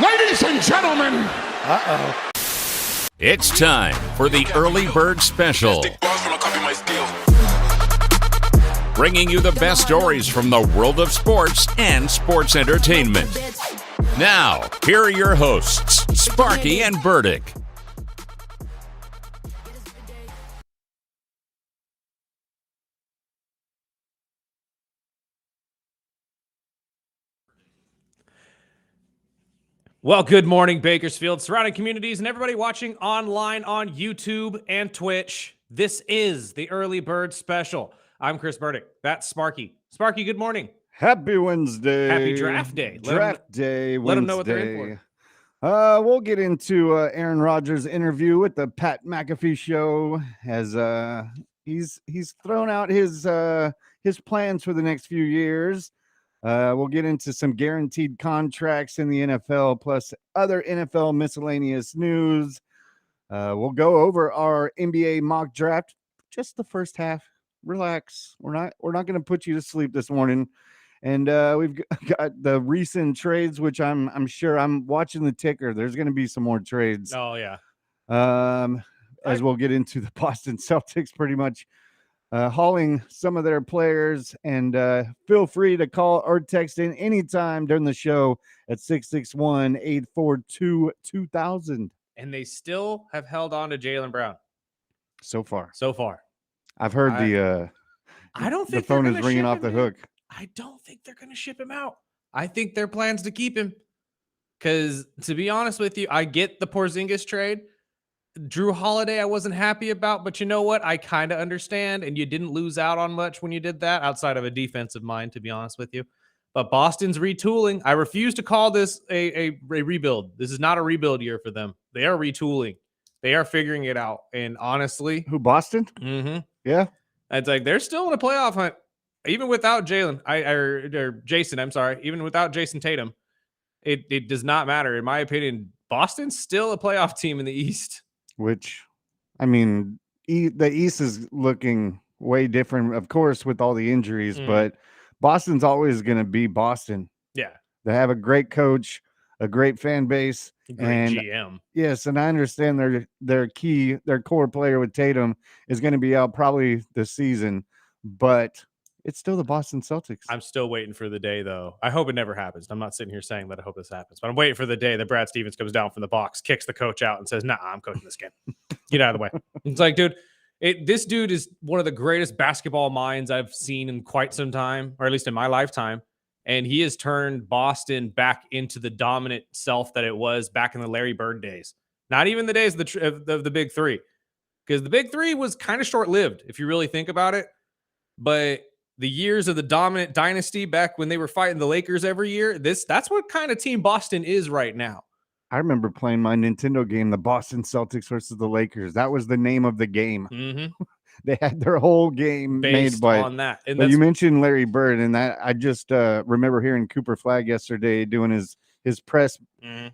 Ladies and gentlemen. Uh-oh. It's time for the Early Bird Special. Bringing you the best stories from the world of sports and sports entertainment. Now, here are your hosts, Sparky and Burdick. Well, good morning, Bakersfield, surrounding communities, and everybody watching online on YouTube and Twitch. This is the Early Bird Special. I'm Chris Burdick. That's Sparky. Sparky, good morning. Happy Wednesday. Happy draft day. Draft day. Let them know what they're in for. We'll get into Aaron Rodgers' interview with the Pat McAfee show as he's thrown out his plans for the next few years. We'll get into some guaranteed contracts in the NFL, plus other NFL miscellaneous news. We'll go over our NBA mock draft, just the first half. Relax. We're not going to put you to sleep this morning. And we've got the recent trades, which I'm sure I'm watching the ticker. There's going to be some more trades. Oh, yeah. As we'll get into the Boston Celtics pretty much hauling some of their players. And feel free to call or text in anytime during the show at 661-842-2000. And they still have held on to Jaylen Brown. So far. I've heard I don't think the phone is ringing off the hook. I don't think they're going to ship him out. I think their plan's to keep him. Because to be honest with you, I get the Porzingis trade. Drew Holiday, I wasn't happy about, but you know what? I kind of understand, and you didn't lose out on much when you did that, outside of a defensive mind, to be honest with you. But Boston's retooling. I refuse to call this a rebuild. This is not a rebuild year for them. They are retooling. They are figuring it out. And honestly, who, Boston? Mm-hmm. Yeah, it's like they're still in a playoff hunt, even without Jalen. Or Jason. I'm sorry, even without Jason Tatum, it does not matter in my opinion. Boston's still a playoff team in the East. Which, I mean, the East is looking way different, of course, with all the injuries, but Boston's always going to be Boston. Yeah. They have a great coach, a great fan base, great GM. Yes, and I understand their core player with Tatum is going to be out probably this season, but it's still the Boston Celtics. I'm still waiting for the day, though. I hope it never happens. I'm not sitting here saying that I hope this happens, but I'm waiting for the day that Brad Stevens comes down from the box, kicks the coach out, and says, "Nah, I'm coaching this game. Get out of the way." It's like, dude, this dude is one of the greatest basketball minds I've seen in quite some time, or at least in my lifetime. And he has turned Boston back into the dominant self that it was back in the Larry Bird days. Not even the days of the Big Three, because the Big Three was kind of short-lived, if you really think about it. But the years of the dominant dynasty back when they were fighting the Lakers every year, that's what kind of team Boston is right now. I remember playing my Nintendo game, the Boston Celtics versus the Lakers. That was the name of the game. Mm-hmm. They had their whole game based made on that. And but you mentioned Larry Bird, and that I just remember hearing Cooper Flagg yesterday doing his press,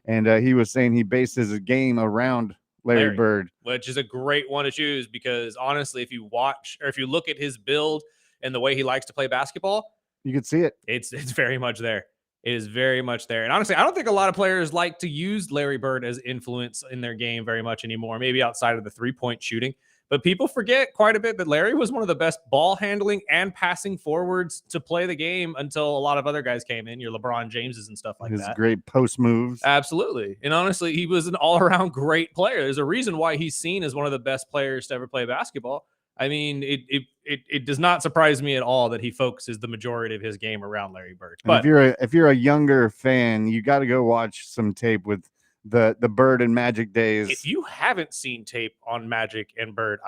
and he was saying he based his game around Larry Bird, which is a great one to choose because honestly, if you watch or if you look at his build and the way he likes to play basketball, you could see it. It's very much there. It is very much there. And honestly, I don't think a lot of players like to use Larry Bird as influence in their game very much anymore, maybe outside of the three-point shooting. But people forget quite a bit that Larry was one of the best ball handling and passing forwards to play the game until a lot of other guys came in, your LeBron Jameses and stuff like that. His great post moves. Absolutely. And honestly, he was an all-around great player. There's a reason why he's seen as one of the best players to ever play basketball. I mean, it does not surprise me at all that he focuses the majority of his game around Larry Bird. But if you're a younger fan, you got to go watch some tape with the Bird and Magic days. If you haven't seen tape on Magic and Bird,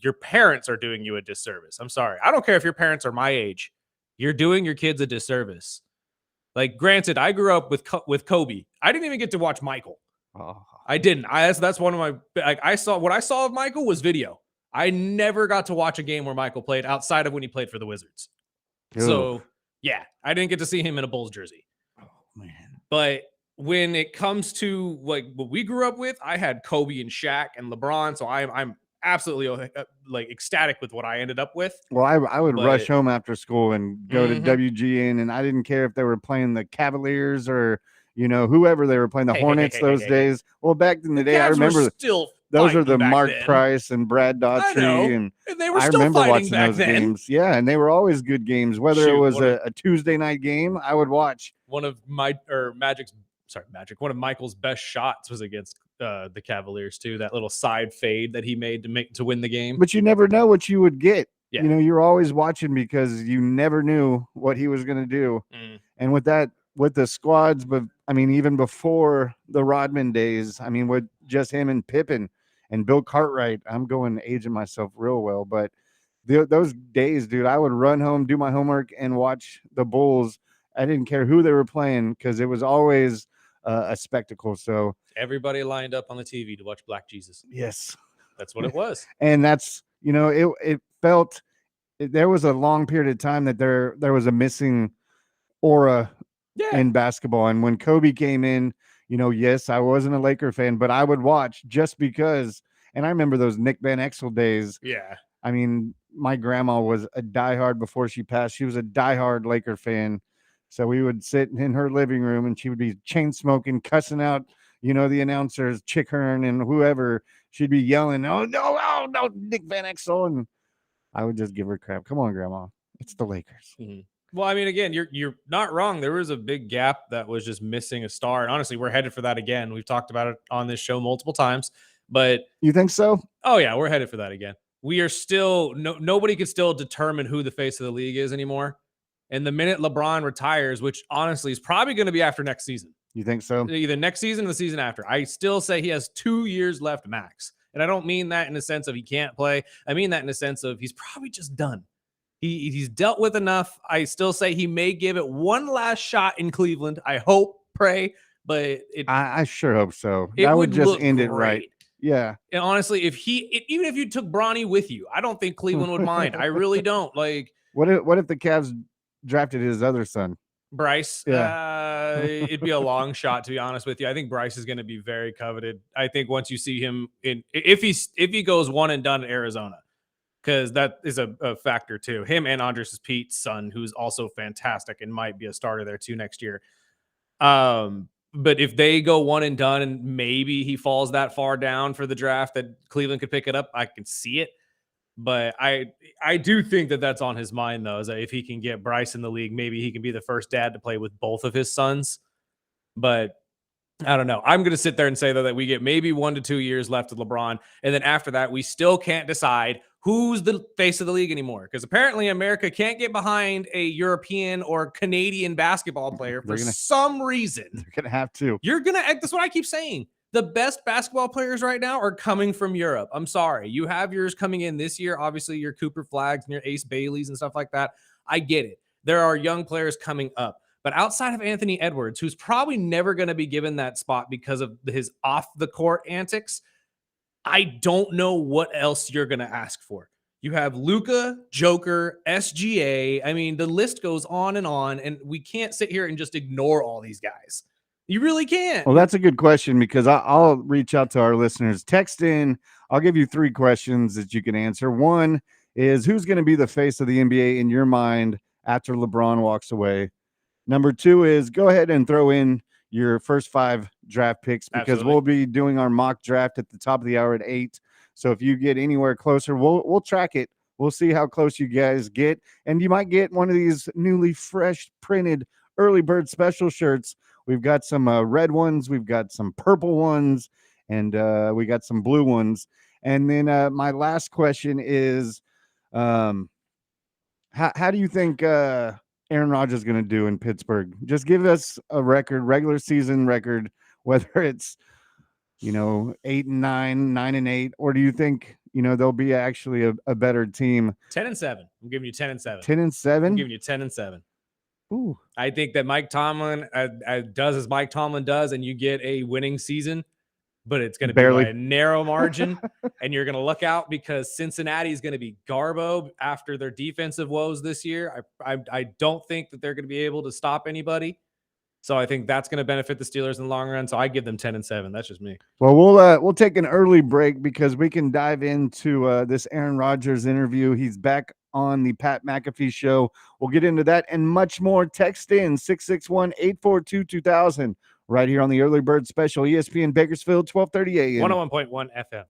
your parents are doing you a disservice. I'm sorry. I don't care if your parents are my age. You're doing your kids a disservice. Like, granted, I grew up with Kobe. I didn't even get to watch Michael. Oh. I didn't. That's one of my. Like, what I saw of Michael was video. I never got to watch a game where Michael played outside of when he played for the Wizards. Ew. So, yeah, I didn't get to see him in a Bulls jersey. Oh, man. But when it comes to like what we grew up with, I had Kobe and Shaq and LeBron. So I'm absolutely like ecstatic with what I ended up with. Well, I would rush home after school and go to WGN, and I didn't care if they were playing the Cavaliers or whoever they were playing, the Hey, Hornets those hey. days. Well, back in the day, I Cavs were remember still those are fighting the back Mark then. Price and Brad I know, Daughtry, and they were I still remember fighting watching back those then. games. Yeah, and they were always good games. Whether it Shoot, was one of- a Tuesday night game, I would watch. One of One of Michael's best shots was against the Cavaliers too. That little side fade that he made to win the game. But you never know what you would get. Yeah. You're always watching because you never knew what he was going to do. And with the squads, but I mean, even before the Rodman days, I mean, with just him and Pippen and Bill Cartwright, I'm going aging myself real well. But those days, dude, I would run home, do my homework, and watch the Bulls. I didn't care who they were playing because it was always a spectacle. So everybody lined up on the TV to watch Black Jesus. Yes, that's what it was. And that's it felt there was a long period of time that there was a missing aura in basketball. And when Kobe came in, yes, I wasn't a Laker fan, but I would watch just because. And I remember those Nick Van Exel days. Yeah. I mean, my grandma was a diehard before she passed. She was a diehard Laker fan. So we would sit in her living room and she would be chain smoking, cussing out, the announcers, Chick Hearn and whoever. She'd be yelling, oh, no, Nick Van Exel. And I would just give her crap. Come on, Grandma. It's the Lakers. Mm-hmm. Well, I mean, again, you're not wrong. There was a big gap that was just missing a star. And honestly, we're headed for that again. We've talked about it on this show multiple times. But you think so? Oh, yeah, we're headed for that again. We are still nobody can still determine who the face of the league is anymore. And the minute LeBron retires, which honestly is probably going to be after next season. You think so? Either next season or the season after. I still say he has 2 years left max. And I don't mean that in the sense of he can't play. I mean that in the sense of he's probably just done. He's dealt with enough. I still say he may give it one last shot in Cleveland. I hope, pray, but I sure hope so. It That would just end great. It right. Yeah. And honestly, even if you took Bronny with you, I don't think Cleveland would mind. I really don't. Like, what if the Cavs drafted his other son? Bryce? Yeah. It'd be a long shot, to be honest with you. I think Bryce is going to be very coveted. I think once you see him if he goes one and done at Arizona, because that is a factor too. Him and Andres Pete's son, who's also fantastic and might be a starter there too next year. But if they go one and done and maybe he falls that far down for the draft that Cleveland could pick it up, I can see it. But I do think that that's on his mind, though, is that if he can get Bryce in the league, maybe he can be the first dad to play with both of his sons. But I don't know. I'm going to sit there and say, though, that we get maybe 1 to 2 years left of LeBron. And then after that, we still can't decide who's the face of the league anymore. Because apparently America can't get behind a European or Canadian basketball player for some reason. They're going to have to. That's what I keep saying. The best basketball players right now are coming from Europe. I'm sorry. You have yours coming in this year. Obviously, your Cooper Flags and your Ace Baileys and stuff like that. I get it. There are young players coming up. But outside of Anthony Edwards, who's probably never going to be given that spot because of his off-the-court antics, I don't know what else you're going to ask for. You have Luka, Joker, SGA. I mean, the list goes on, and we can't sit here and just ignore all these guys. You really can't. Well, that's a good question because I'll reach out to our listeners. Text in. I'll give you 3 questions that you can answer. One is, who's going to be the face of the NBA in your mind after LeBron walks away? Number 2 is, go ahead and throw in your first 5 draft picks because we'll be doing our mock draft at the top of the hour at 8. So if you get anywhere closer, we'll track it. We'll see how close you guys get. And you might get one of these newly fresh printed early bird special shirts. We've got some red ones. We've got some purple ones. And we got some blue ones. And then my last question is, how do you think Aaron Rodgers is going to do in Pittsburgh? Just give us a record, regular season record, whether it's 8-9, 9-8, or do you think they'll be actually a better team? 10-7. I'm giving you 10-7. 10-7. I'm giving you 10-7. Ooh. I think that Mike Tomlin does as Mike Tomlin does, and you get a winning season, but it's going to be by a narrow margin. And you're going to look out because Cincinnati is going to be garbo after their defensive woes this year. I don't think that they're going to be able to stop anybody. So I think that's going to benefit the Steelers in the long run. So I give them 10-7. That's just me. Well, we'll take an early break because we can dive into this Aaron Rodgers interview. He's back on the Pat McAfee show. We'll get into that and much more. Text in 661-842-2000 right here on the Early Bird Special, ESPN Bakersfield, 12:30 a.m. 101.1 FM.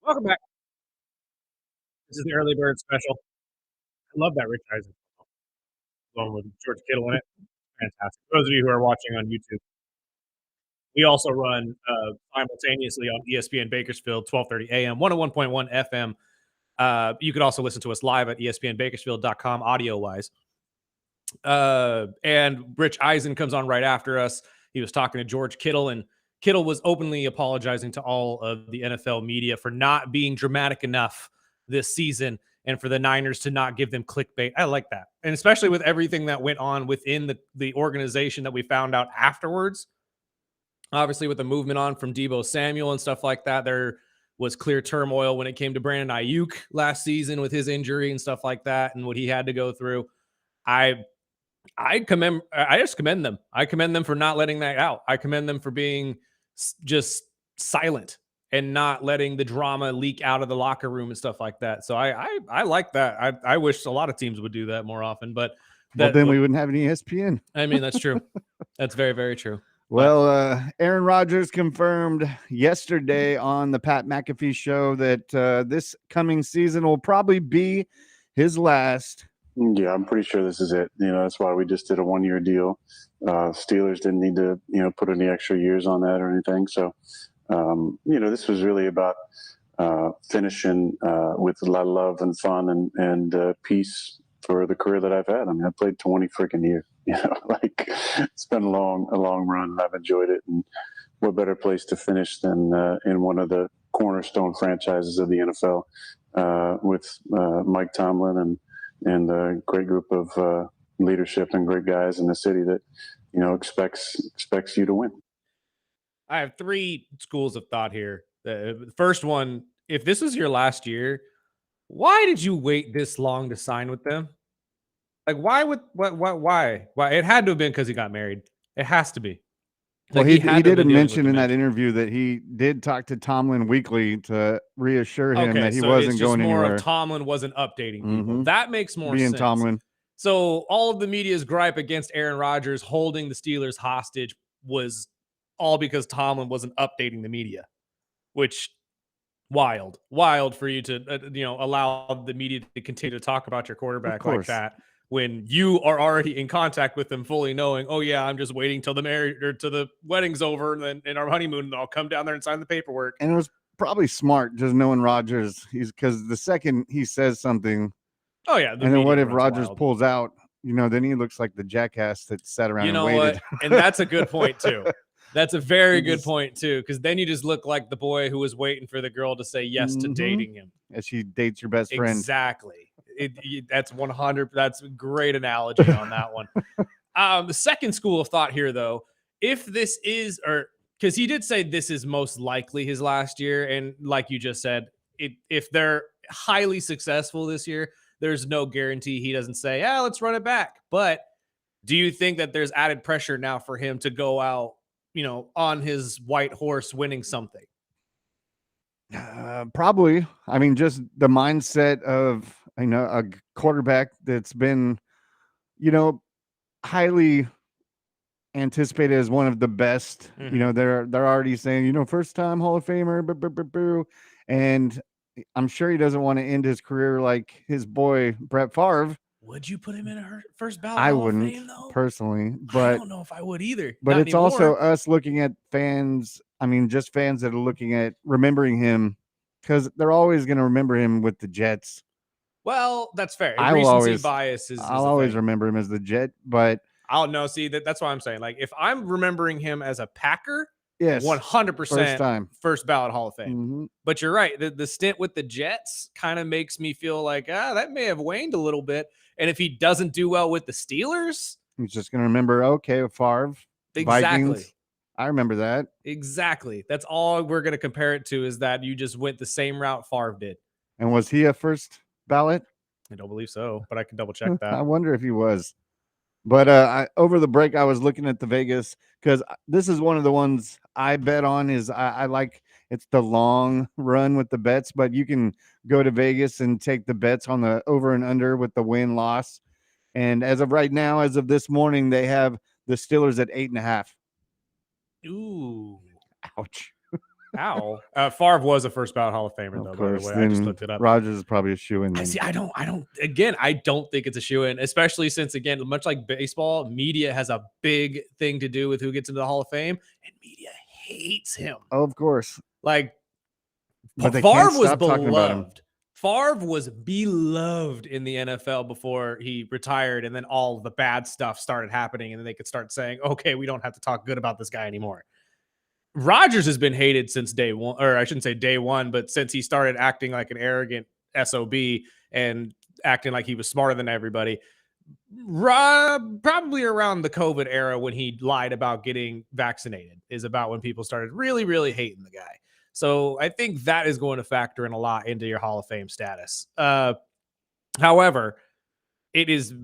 Welcome back. This is the Early Bird Special. I love that Rich Eisen one with George Kittle in it. Fantastic. For those of you who are watching on YouTube, we also run simultaneously on ESPN Bakersfield, 12:30 a.m., 101.1 FM. You could also listen to us live at espnbakersfield.com audio-wise. And Rich Eisen comes on right after us. He was talking to George Kittle, and Kittle was openly apologizing to all of the NFL media for not being dramatic enough this season and for the Niners to not give them clickbait. I like that. And especially with everything that went on within the organization that we found out afterwards. Obviously, with the movement on from Deebo Samuel and stuff like that, was clear turmoil when it came to Brandon Ayuk last season with his injury and stuff like that and what he had to go through. I just commend them. I commend them for not letting that out. I commend them for being just silent and not letting the drama leak out of the locker room and stuff like that. So I like that. I wish a lot of teams would do that more often, but then we wouldn't have any ESPN. I mean, that's true. That's very, very true. Well, Aaron Rodgers confirmed yesterday on the Pat McAfee show that this coming season will probably be his last. Yeah, I'm pretty sure this is it. That's why we just did a 1-year deal. Steelers didn't need to, put any extra years on that or anything. So, this was really about finishing with a lot of love and fun and peace for the career that I've had. I mean, I played 20 freaking years. It's been a long run, and I've enjoyed it. And what better place to finish than in one of the cornerstone franchises of the NFL with Mike Tomlin and a great group of leadership and great guys in the city that, expects you to win. I have 3 schools of thought here. The first one, if this was your last year, why did you wait this long to sign with them? Like, why? It had to have been because he got married. It has to be. Well, he did mention in that interview that he did talk to Tomlin weekly to reassure him that he wasn't going anywhere. More of Tomlin wasn't updating people. That makes more sense. Tomlin. So all of the media's gripe against Aaron Rodgers holding the Steelers hostage was all because Tomlin wasn't updating the media, which wild for you to allow the media to continue to talk about your quarterback like that when you are already in contact with them, fully knowing, oh yeah, I'm just waiting till the marriage or till the wedding's over and then in our honeymoon, and I'll come down there and sign the paperwork. And it was probably smart just knowing Rodgers. Because the second he says something, oh yeah, and then what if Rodgers pulls out? Then he looks like the jackass that sat around and waited. What? And that's a good point too. That's a very good point too, because then you just look like the boy who was waiting for the girl to say yes to dating him as she dates your best friend. Exactly. That's 100. That's a great analogy on that one. The second school of thought here, though, if this is, or because he did say this is most likely his last year, and like you just said, if they're highly successful this year, there's no guarantee he doesn't say, yeah, let's run it back. But do you think that there's added pressure now for him to go out, on his white horse winning something? Probably. I mean, just the mindset of a quarterback that's been, highly anticipated as one of the best. Mm-hmm. They're already saying, first time Hall of Famer, and I'm sure he doesn't want to end his career like his boy Brett Favre. Would you put him in a first ballot? I wouldn't personally, but I don't know if I would either. But it's also us looking at fans. I mean, just fans that are looking at remembering him, because they're always going to remember him with the Jets. Well, that's fair. Recency bias is. I'll always remember him as the Jet, but I'll know. See, that's what I'm saying. Like, if I'm remembering him as a Packer, yes, 100% first ballot Hall of Fame. Mm-hmm. But you're right. The stint with the Jets kind of makes me feel like that may have waned a little bit. And if he doesn't do well with the Steelers, he's just going to remember, okay, Favre, exactly. Vikings. I remember that. Exactly. That's all we're going to compare it to, is that you just went the same route Favre did. And was he a first ballot? I don't believe so, but I can double check that. I wonder if he was. But over the break, I was looking at the Vegas, because this is one of the ones I bet on. Is I like, it's the long run with the bets, but you can go to Vegas and take the bets on the over and under with the win loss. And as of right now, as of this morning, they have the Steelers at 8.5. Ooh, ouch. Ow. Favre was a first ballot Hall of Famer, though, by the way. I just looked it up. Rodgers is probably a shoo-in. I don't think it's a shoo-in, especially since, again, much like baseball, media has a big thing to do with who gets into the Hall of Fame, and media hates him. Oh, of course. Like, but Favre was beloved. Favre was beloved in the NFL before he retired, and then all the bad stuff started happening, and then they could start saying, okay, we don't have to talk good about this guy anymore. Rodgers has been hated since day one, or I shouldn't say day one, but since he started acting like an arrogant SOB and acting like he was smarter than everybody, probably around the COVID era when he lied about getting vaccinated is about when people started really, really hating the guy. So I think that is going to factor in a lot into your Hall of Fame status. However, it is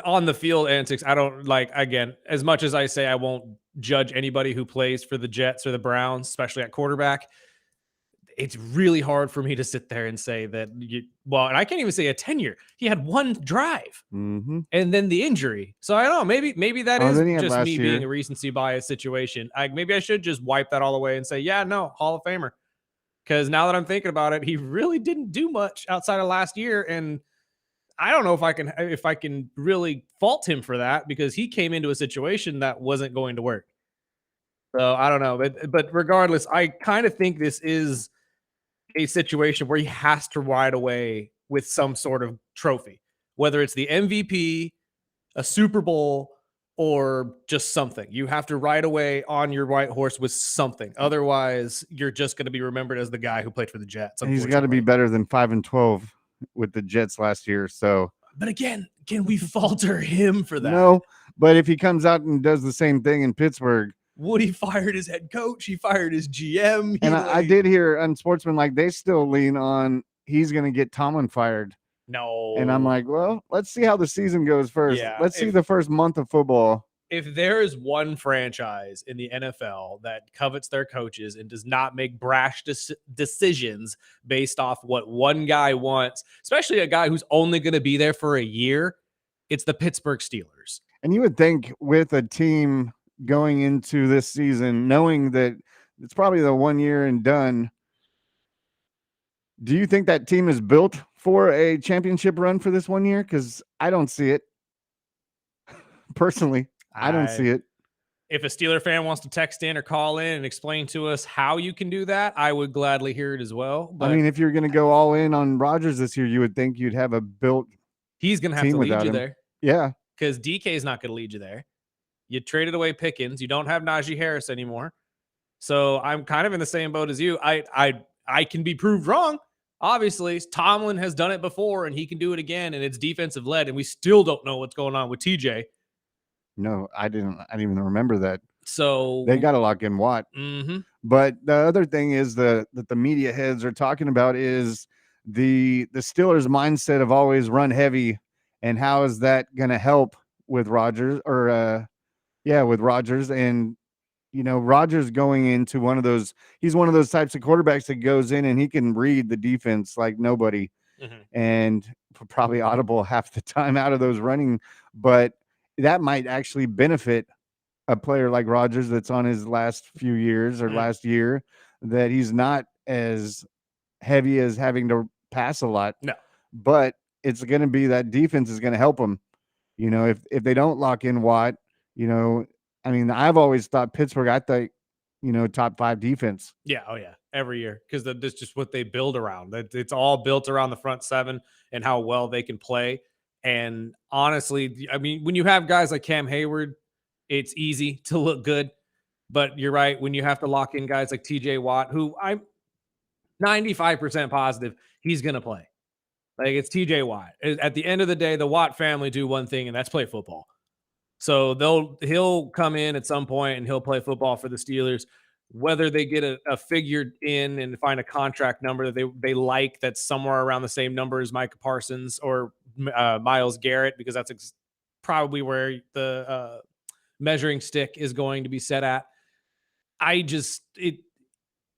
on the field antics. I don't like, again, as much as I say I won't judge anybody who plays for the Jets or the Browns, especially at quarterback. It's really hard for me to sit there and say that and I can't even say a tenure. He had one drive and then the injury. So I don't know, maybe that is just me being a recency bias situation. Maybe I should just wipe that all away and say, yeah, no, Hall of Famer. Because now that I'm thinking about it, he really didn't do much outside of last year. And I don't know if I can really fault him for that, because he came into a situation that wasn't going to work. So I don't know, but regardless, I kind of think this is a situation where he has to ride away with some sort of trophy, whether it's the MVP, a Super Bowl, or just something. You have to ride away on your white horse with something. Otherwise, you're just going to be remembered as the guy who played for the Jets. He's got to be better than 5-12 with the Jets last year. So, but again, can we falter him for that? No, but if he comes out and does the same thing in Pittsburgh, Woody fired his head coach. He fired his GM. And I did hear Unsportsmanlike, they still lean on he's going to get Tomlin fired. No. And I'm like, well, let's see how the season goes first. Yeah, let's see the first month of football. If there is one franchise in the NFL that covets their coaches and does not make brash decisions based off what one guy wants, especially a guy who's only going to be there for a year, it's the Pittsburgh Steelers. And you would think with a team going into this season, knowing that it's probably the 1 year and done, do you think that team is built for a championship run for this 1 year? Because I don't see it. Personally, I don't see it. If a Steeler fan wants to text in or call in and explain to us how you can do that, I would gladly hear it as well. But I mean, if you're going to go all in on Rodgers this year, you would think you'd have a built he's going to have to lead you there. Yeah. Because DK is not going to lead you there. You traded away Pickens. You don't have Najee Harris anymore. So I'm kind of in the same boat as you. I can be proved wrong. Obviously, Tomlin has done it before, and he can do it again, and it's defensive led, and we still don't know what's going on with TJ. No, I didn't even remember that. So they got to lock in Watt. But the other thing is that the media heads are talking about is the Steelers' mindset of always run heavy, and how is that going to help with Rodgers with Rodgers. And Rodgers going into he's one of those types of quarterbacks that goes in and he can read the defense like nobody, and probably audible half the time out of those running, but that might actually benefit a player like Rodgers that's on his last few years or last year, that he's not as heavy as having to pass a lot. No, but it's going to be that defense is going to help him. If they don't lock in Watt, I mean, I've always thought Pittsburgh, I thought, top 5 defense. Yeah. Oh yeah. Every year. Because that's just what they build around. It's all built around the front 7 and how well they can play. And honestly, I mean, when you have guys like Cam Hayward, it's easy to look good. But you're right. When you have to lock in guys like TJ Watt, who I'm 95% positive he's going to play. Like, it's TJ Watt. At the end of the day, the Watt family do one thing, and that's play football. So he'll come in at some point and he'll play football for the Steelers. Whether they get a figure in and find a contract number that they like that's somewhere around the same number as Micah Parsons or Myles Garrett, because that's probably where the measuring stick is going to be set at.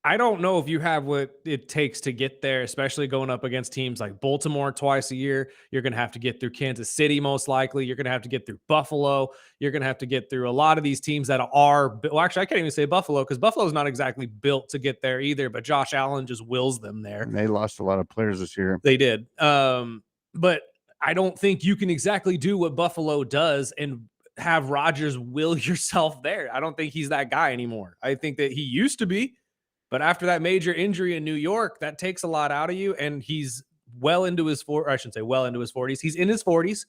I don't know if you have what it takes to get there, especially going up against teams like Baltimore twice a year. You're going to have to get through Kansas City, most likely. You're going to have to get through Buffalo. You're going to have to get through a lot of these teams that are, well, actually, I can't even say Buffalo, because Buffalo's not exactly built to get there either, but Josh Allen just wills them there. And they lost a lot of players this year. They did. But I don't think you can exactly do what Buffalo does and have Rodgers will yourself there. I don't think he's that guy anymore. I think that he used to be. But after that major injury in New York, that takes a lot out of you. And he's well into his 40s. He's in his 40s,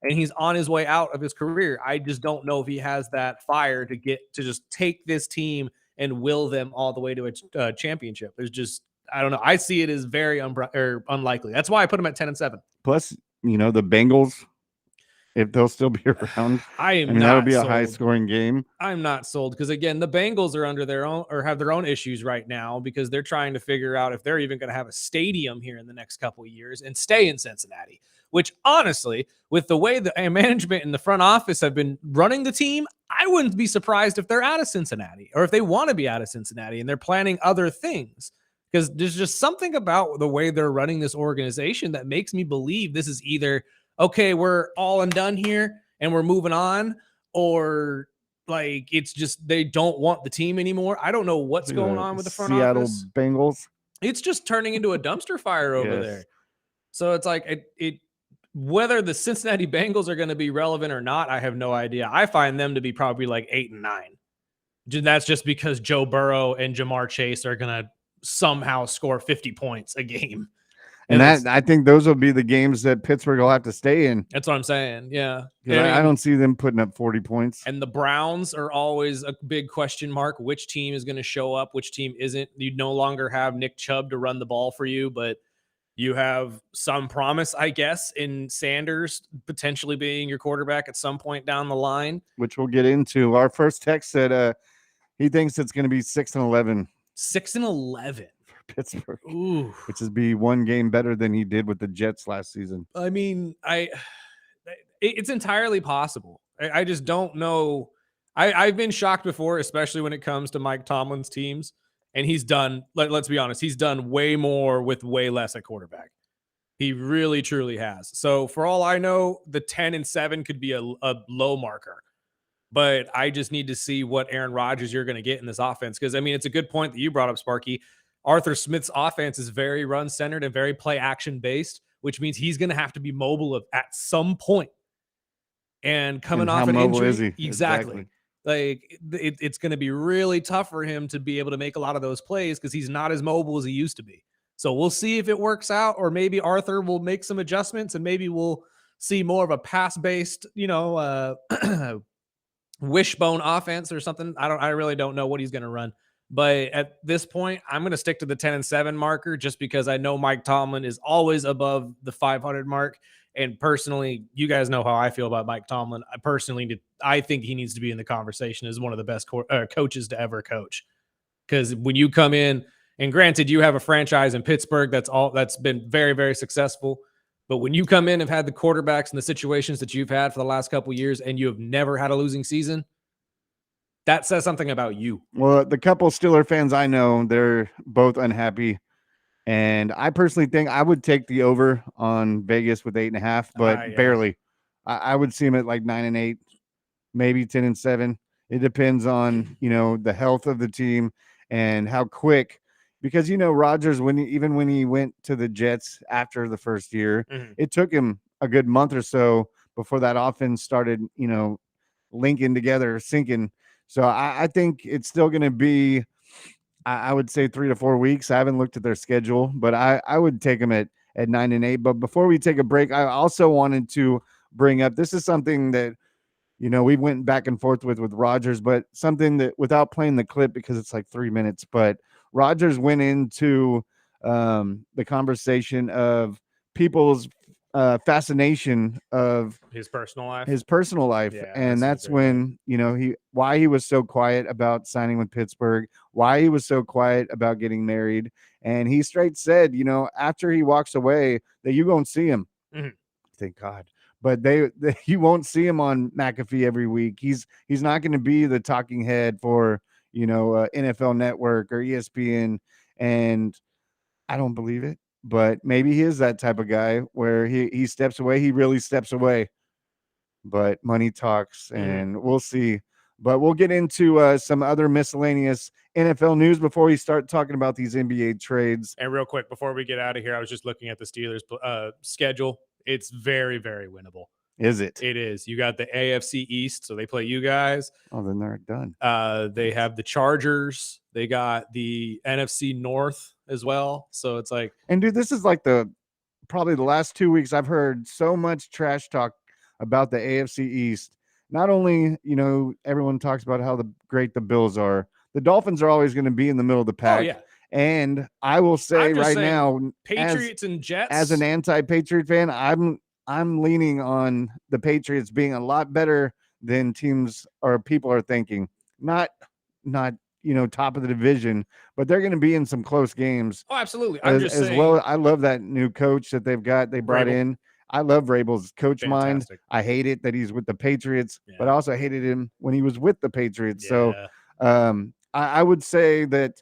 and he's on his way out of his career. I just don't know if he has that fire to just take this team and will them all the way to a championship. There's just, I don't know. I see it as very unlikely. That's why I put him at 10-7. Plus, the Bengals. if they'll still be around. I am mean, that'll not be a sold. high-scoring game. I'm not sold because, again, the Bengals are under their own or have their own issues right now because they're trying to figure out if they're even going to have a stadium here in the next couple of years and stay in Cincinnati, which honestly, with the way the management and the front office have been running the team, I wouldn't be surprised if they're out of Cincinnati or if they want to be out of Cincinnati and they're planning other things, because there's just something about the way they're running this organization that makes me believe this is either, okay, we're all and done here and we're moving on, or like it's just they don't want the team anymore. I don't know what's going on with the front Seattle office. Bengals. It's just turning into a dumpster fire over Yes. there. So it's like it whether the Cincinnati Bengals are going to be relevant or not, I have no idea. I find them to be probably like 8 and 9. That's just because Joe Burrow and Jamar Chase are going to somehow score 50 points a game. And that I think those will be the games that Pittsburgh will have to stay in. That's what I'm saying. Yeah. I don't see them putting up 40 points. And the Browns are always a big question mark. Which team is going to show up? Which team isn't? You no longer have Nick Chubb to run the ball for you, but you have some promise, I guess, in Sanders potentially being your quarterback at some point down the line. Which we'll get into. Our first text said he thinks it's going to be 6-11. 6-11. Pittsburgh, ooh, which is be one game better than he did with the Jets last season. I mean, it's entirely possible. I just don't know. I've been shocked before, especially when it comes to Mike Tomlin's teams, and he's done. Let's be honest, he's done way more with way less at quarterback. He really, truly has. So for all I know, the 10-7 could be a low marker. But I just need to see what Aaron Rodgers you're going to get in this offense, because I mean, it's a good point that you brought up, Sparky. Arthur Smith's offense is very run-centered and very play-action-based, which means he's going to have to be mobile at some point. And coming off an injury, is he? Exactly. Like it's going to be really tough for him to be able to make a lot of those plays because he's not as mobile as he used to be. So we'll see if it works out, or maybe Arthur will make some adjustments, and maybe we'll see more of a pass-based, wishbone offense or something. I really don't know what he's going to run. But at this point, I'm going to stick to the 10-7 marker just because I know Mike Tomlin is always above the 500 mark. And personally, you guys know how I feel about Mike Tomlin. I think he needs to be in the conversation as one of the best coaches to ever coach. Because when you come in, and granted, you have a franchise in Pittsburgh that's been very, very successful. But when you come in and have had the quarterbacks and the situations that you've had for the last couple of years, and you have never had a losing season, that says something about you. Well, the couple Steeler fans I know, they're both unhappy. And I personally think I would take the over on Vegas with 8.5, but barely. I would see him at like 9-8, maybe 10-7. It depends on, the health of the team and how quick. Because, Rodgers, when he went to the Jets after the first year, it took him a good month or so before that offense started, linking together, syncing. So I think it's still going to be, I would say 3 to 4 weeks. I haven't looked at their schedule, but I would take them at 9-8. But before we take a break, I also wanted to bring up, this is something that, we went back and forth with Rodgers, but something that, without playing the clip because it's like 3 minutes, but Rodgers went into the conversation of people's fascination of his personal life, yeah, and that's when why he was so quiet about signing with Pittsburgh, why he was so quiet about getting married, and he straight said, after he walks away, that you won't see him. Thank God. But you won't see him on McAfee every week. He's not going to be the talking head for NFL Network or ESPN, and I don't believe it. But maybe he is that type of guy where he steps away. He really steps away. But money talks, and we'll see. But we'll get into some other miscellaneous NFL news before we start talking about these NBA trades. And real quick, before we get out of here, I was just looking at the Steelers' schedule. It's very, very winnable. Is it? It is. You got the AFC East, so they play you guys. Oh, then they're done. They have the Chargers. They got the NFC North as well. So it's like, and dude, this is like probably the last 2 weeks I've heard so much trash talk about the AFC East. Not only, everyone talks about how great the Bills are. The Dolphins are always going to be in the middle of the pack. Oh, yeah. And I will say right now, Patriots and Jets. As an anti-Patriot fan, I'm I'm leaning on the Patriots being a lot better than teams or people are thinking. Not top of the division, but they're going to be in some close games Oh, absolutely. I'm just as saying, well. I love that new coach that they brought Vrabel. in. I love Rabel's coach mind. Fantastic. I hate it that he's with the Patriots, but I Yeah. also hated him when he was with the Patriots. So Yeah. I would say that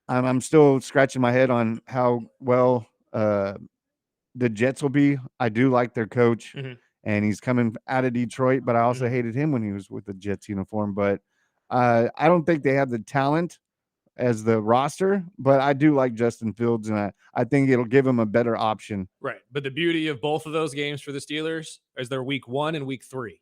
I'm still scratching my head on how well the Jets will be. I do like their coach, Mhm. and he's coming out of Detroit, but I also Mhm. hated him when he was with the Jets uniform. But I don't think they have the talent as the roster, but I do like Justin Fields, and I think it'll give him a better option. Right. But the beauty of both of those games for the Steelers is they're week 1 and week 3.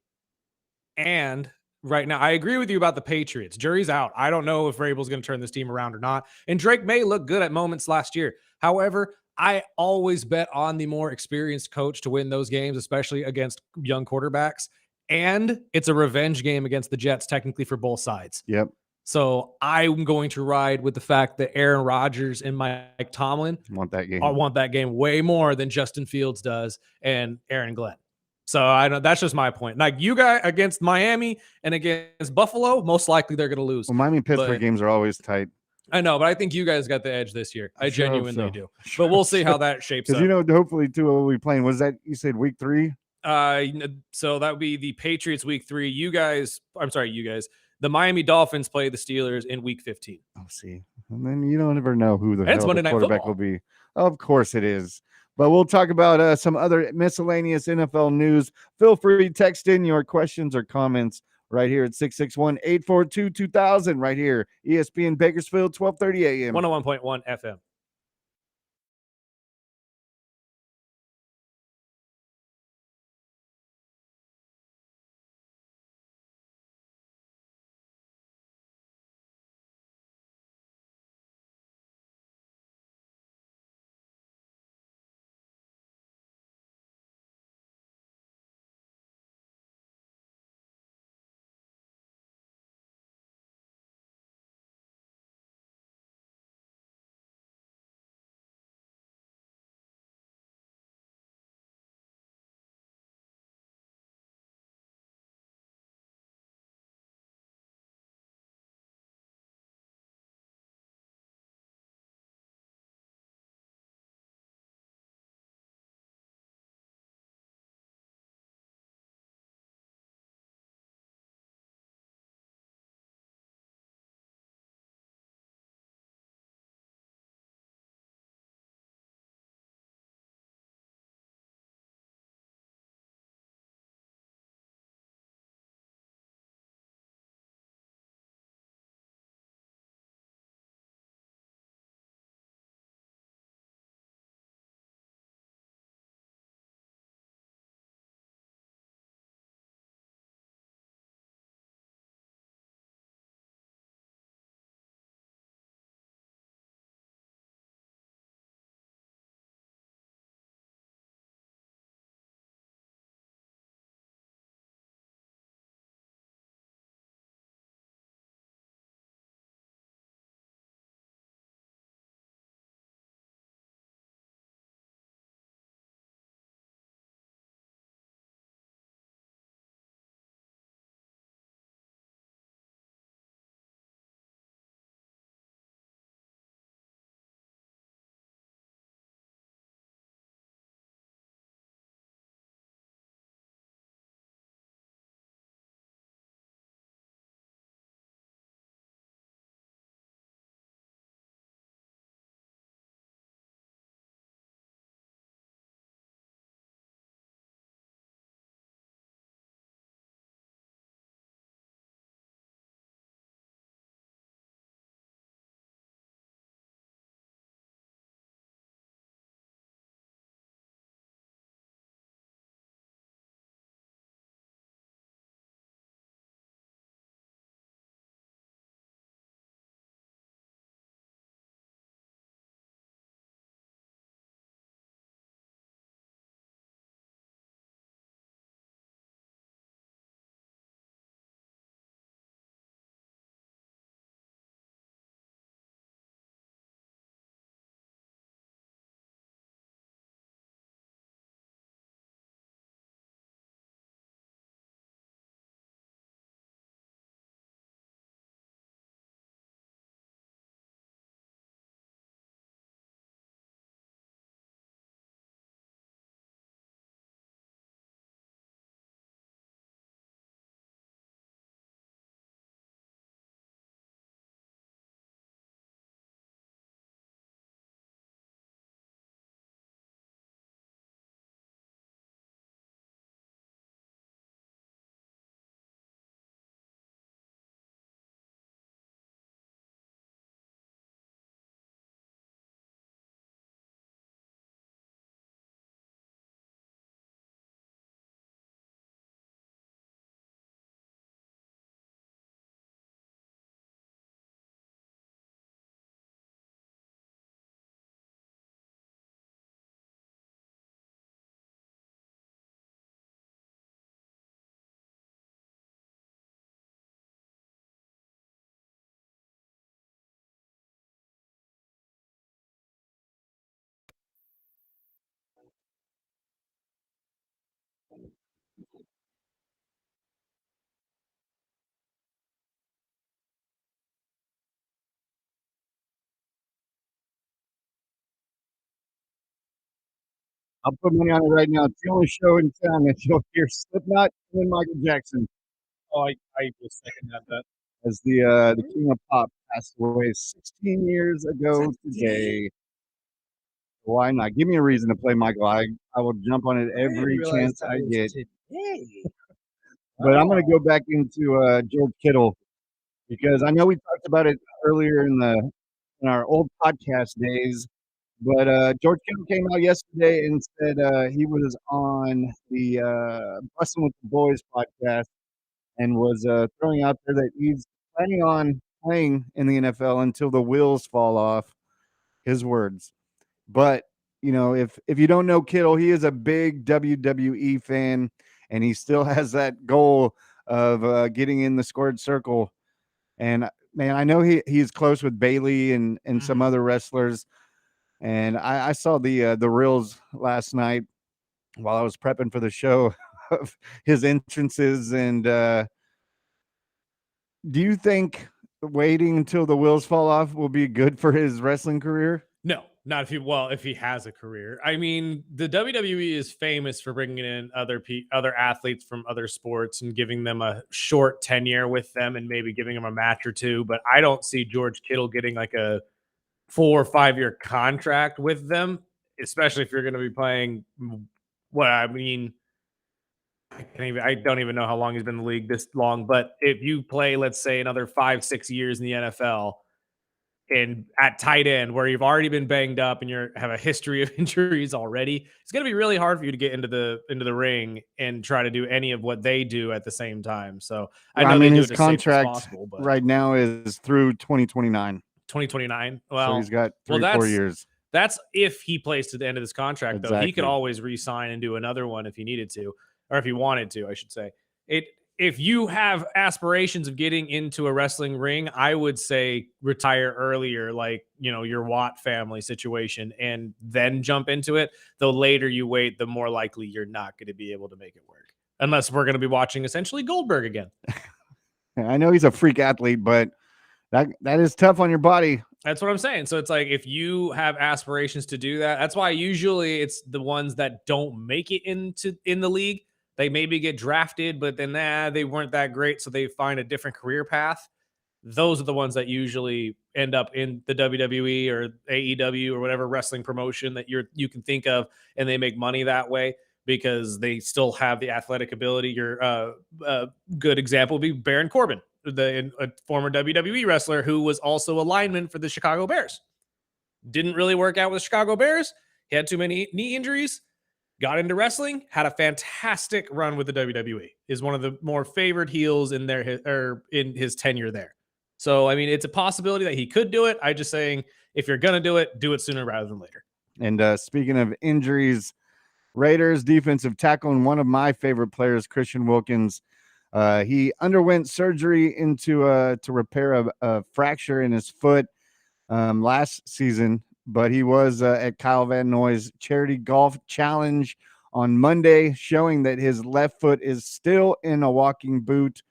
And right now, I agree with you about the Patriots. Jury's out. I don't know if Vrabel's going to turn this team around or not. And Drake may look good at moments last year. However, I always bet on the more experienced coach to win those games, especially against young quarterbacks. And it's a revenge game against the Jets, technically for both sides. Yep. So I'm going to ride with the fact that Aaron Rodgers and Mike Tomlin Want that game. I want that game way more than Justin Fields does and Aaron Glenn. So I know that's just my point. Like you guys against Miami and against Buffalo, most likely they're going to lose. Well, Miami and Pittsburgh But games are always tight. I know, but I think you guys got the edge this year. I Sure hope genuinely so. do. Sure But we'll hope see so. how that shapes Because up. hopefully Tua will be playing. Was that you said week 3? So that would be the Patriots week 3. You guys. The Miami Dolphins play the Steelers in week 15. Oh, see, and then you don't ever know who the And it's hell Monday the Night quarterback Football. will be. Of course it is. But we'll talk about some other miscellaneous NFL news. Feel free to text in your questions or comments right here at 661-842-2000 right here. ESPN Bakersfield, 1230 a.m. 101.1 FM. I'll put money on it right now. It's the only show in town that you'll hear Slipknot and then Michael Jackson Oh, I will second that bet. as the king of pop passed away 16 years ago today. Why not? Give me a reason to play Michael. I will jump on it every chance I get. But I'm going to go back into George Kittle because I know we talked about it earlier in our old podcast days. But George Kittle came out yesterday and said he was on the Bussin' with the Boys podcast and was throwing out there that he's planning on playing in the NFL until the wheels fall off. His words. But if you don't know Kittle, he is a big WWE fan, and he still has that goal of getting in the squared circle. And man, I know he's close with Bailey and some other wrestlers. And I saw the reels last night while I was prepping for the show of his entrances. And do you think waiting until the wheels fall off will be good for his wrestling career? No, not if he has a career. I mean, the WWE is famous for bringing in other athletes from other sports and giving them a short tenure with them and maybe giving them a match or two. But I don't see George Kittle getting like a 4 or 5 year contract with them, especially if you're going to be playing. Well, I mean, I don't even know how long he's been in the league this long, but if you play, let's say, another 5, 6 years in the NFL and at tight end where you've already been banged up and you have a history of injuries already, it's going to be really hard for you to get into the ring and try to do any of what they do at the same time. So I know they do his it as safe as contract possible, but right now is through 2029. 2029. So Well, he's got 4 years. That's if he plays to the end of this contract, though. He could Exactly. always re-sign and do another one if he needed to, or if he wanted to, I should say. If you have aspirations of getting into a wrestling ring, I would say retire earlier, like, your Watt family situation, and then jump into it. The later you wait, the more likely you're not going to be able to make it work. Unless we're going to be watching essentially Goldberg again. I know he's a freak athlete, but that is tough on your body. That's what I'm saying. So it's like if you have aspirations to do that, that's why usually it's the ones that don't make it in the league. They maybe get drafted, but then they weren't that great, so they find a different career path. Those are the ones that usually end up in the WWE or AEW or whatever wrestling promotion that you can think of, and they make money that way because they still have the athletic ability. Your good example would be Baron Corbin, a former WWE wrestler who was also a lineman for the Chicago Bears. Didn't really work out with the Chicago Bears. He had too many knee injuries. Got into wrestling, had a fantastic run with the WWE. Is one of the more favored heels in in his tenure there. So, I mean, it's a possibility that he could do it. I'm just saying, if you're going to do it sooner rather than later. And speaking of injuries, Raiders defensive tackle and one of my favorite players, Christian Wilkins, he underwent surgery to repair a fracture in his foot last season, but he was at Kyle Van Noy's charity golf challenge on Monday, showing that his left foot is still in a walking boot.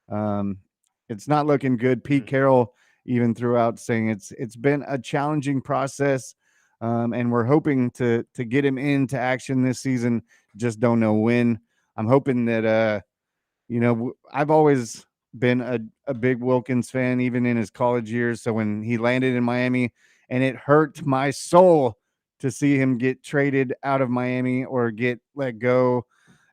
It's not looking good. Pete Carroll even threw out saying it's been a challenging process, and we're hoping to get him into action this season. Just don't know when. I'm hoping that I've always been a big Wilkins fan, even in his college years. So when he landed in Miami, and it hurt my soul to see him get traded out of Miami or get let go.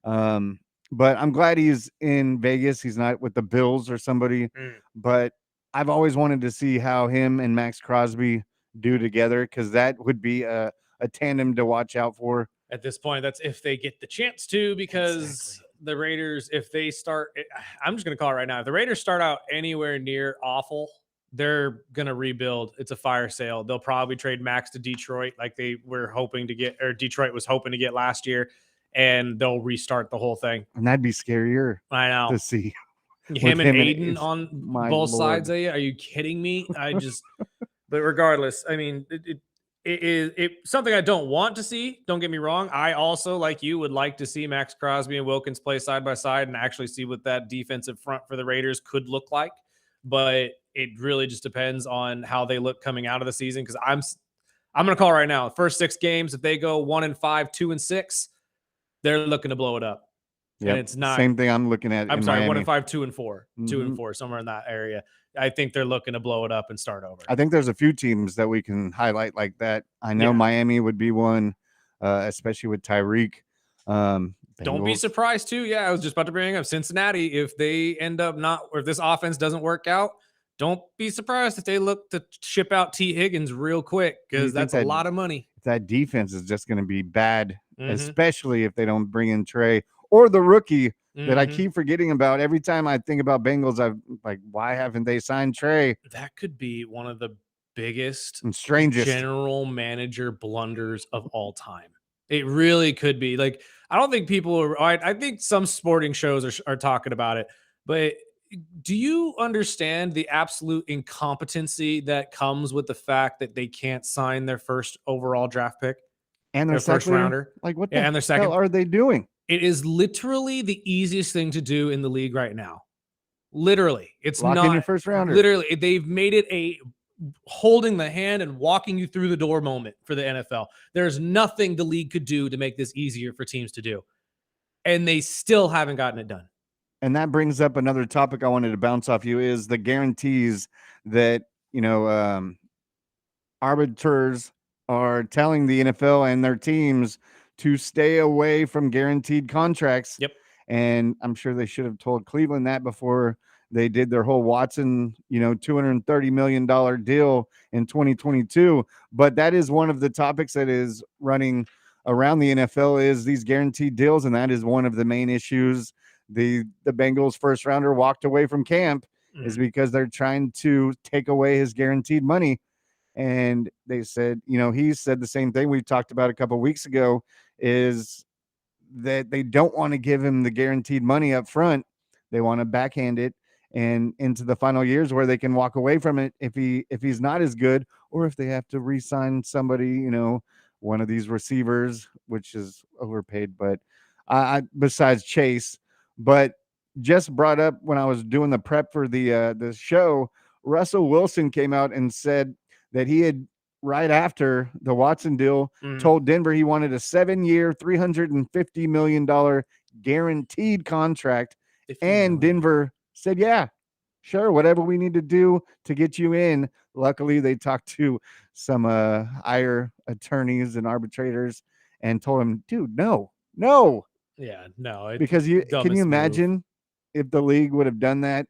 But I'm glad he's in Vegas. He's not with the Bills or somebody. But I've always wanted to see how him and Max Crosby do together, because that would be a tandem to watch out for. At this point, that's if they get the chance to, because Exactly. the Raiders, if they start, I'm just going to call it right now. If the Raiders start out anywhere near awful, they're going to rebuild. It's a fire sale. They'll probably trade Max to Detroit like they were hoping to get, or Detroit was hoping to get last year, and they'll restart the whole thing. And that'd be scarier I know. to see. Him and Aiden Aiden on my both Lord. sides of you. Are you kidding me? But regardless, I mean, it is something I don't want to see. Don't get me wrong. I also, like you, would like to see Max Crosby and Wilkins play side by side and actually see what that defensive front for the Raiders could look like. But it really just depends on how they look coming out of the season, because I'm going to call right now. First 6 games, if they go 1-5, 2-6, they're looking to blow it up. Yep. And it's not same thing I'm looking at. I'm in sorry, Miami. 1-5, 2-4, 2-4, somewhere in that area. I think they're looking to blow it up and start over. I think there's a few teams that we can highlight like that. I know Miami would be one, especially with Tyreek. Don't be Bengals. surprised too. Yeah, I was just about to bring up Cincinnati. If they end up not, or if this offense doesn't work out, don't be surprised if they look to ship out T. Higgins real quick, because that's a lot of money. That defense is just going to be bad, especially if they don't bring in Trey or the rookie that I keep forgetting about. Every time I think about Bengals, I'm like, why haven't they signed Trey? That could be one of the biggest and strangest general manager blunders of all time. It really could be. Like, I don't think people are, I think some sporting shows are talking about it, but do you understand the absolute incompetency that comes with the fact that they can't sign their first overall draft pick and their first rounder? Like, what the and their second hell are they doing? It is literally the easiest thing to do in the league right now. Literally. It's Lock not in your first rounder. Literally, they've made it a holding the hand and walking you through the door moment for the NFL. There's nothing the league could do to make this easier for teams to do. And they still haven't gotten it done. And that brings up another topic I wanted to bounce off you is the guarantees that, arbiters are telling the NFL and their teams to stay away from guaranteed contracts. Yep. And I'm sure they should have told Cleveland that before they did their whole Watson, $230 million deal in 2022. But that is one of the topics that is running around the NFL is these guaranteed deals. And that is one of the main issues. The Bengals first rounder walked away from camp is because they're trying to take away his guaranteed money. And they said, he said the same thing we talked about a couple of weeks ago is that they don't want to give him the guaranteed money up front. They want to backhand it and into the final years where they can walk away from it if he's not as good, or if they have to re-sign somebody, one of these receivers, which is overpaid, but besides Chase. But just brought up when I was doing the prep for the show, Russell Wilson came out and said that he had, right after the Watson deal, told Denver he wanted a 7-year, $350 million guaranteed contract. And Denver said, yeah, sure, whatever we need to do to get you in. Luckily, they talked to some higher attorneys and arbitrators and told him, dude, no. Yeah, no. Because can you imagine if the league would have done that,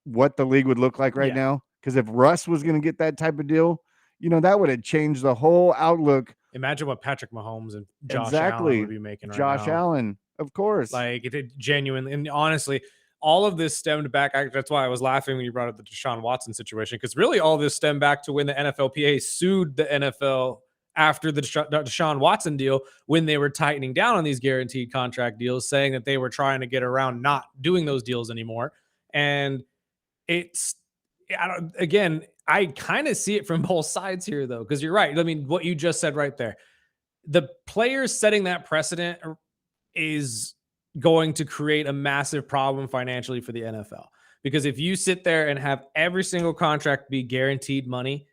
what the league would look like right now? Because if Russ was going to get that type of deal, that would have changed the whole outlook. Imagine what Patrick Mahomes and Josh Allen would be making right now. Josh Allen, of course. Like, it genuinely, and honestly, all of this stemmed back. That's why I was laughing when you brought up the Deshaun Watson situation, because really all this stemmed back to when the NFLPA sued the NFL after the Deshaun Watson deal, when they were tightening down on these guaranteed contract deals, saying that they were trying to get around not doing those deals anymore. And I kind of see it from both sides here, though, because you're right. I mean, what you just said right there, the players setting that precedent is going to create a massive problem financially for the NFL. Because if you sit there and have every single contract be guaranteed money,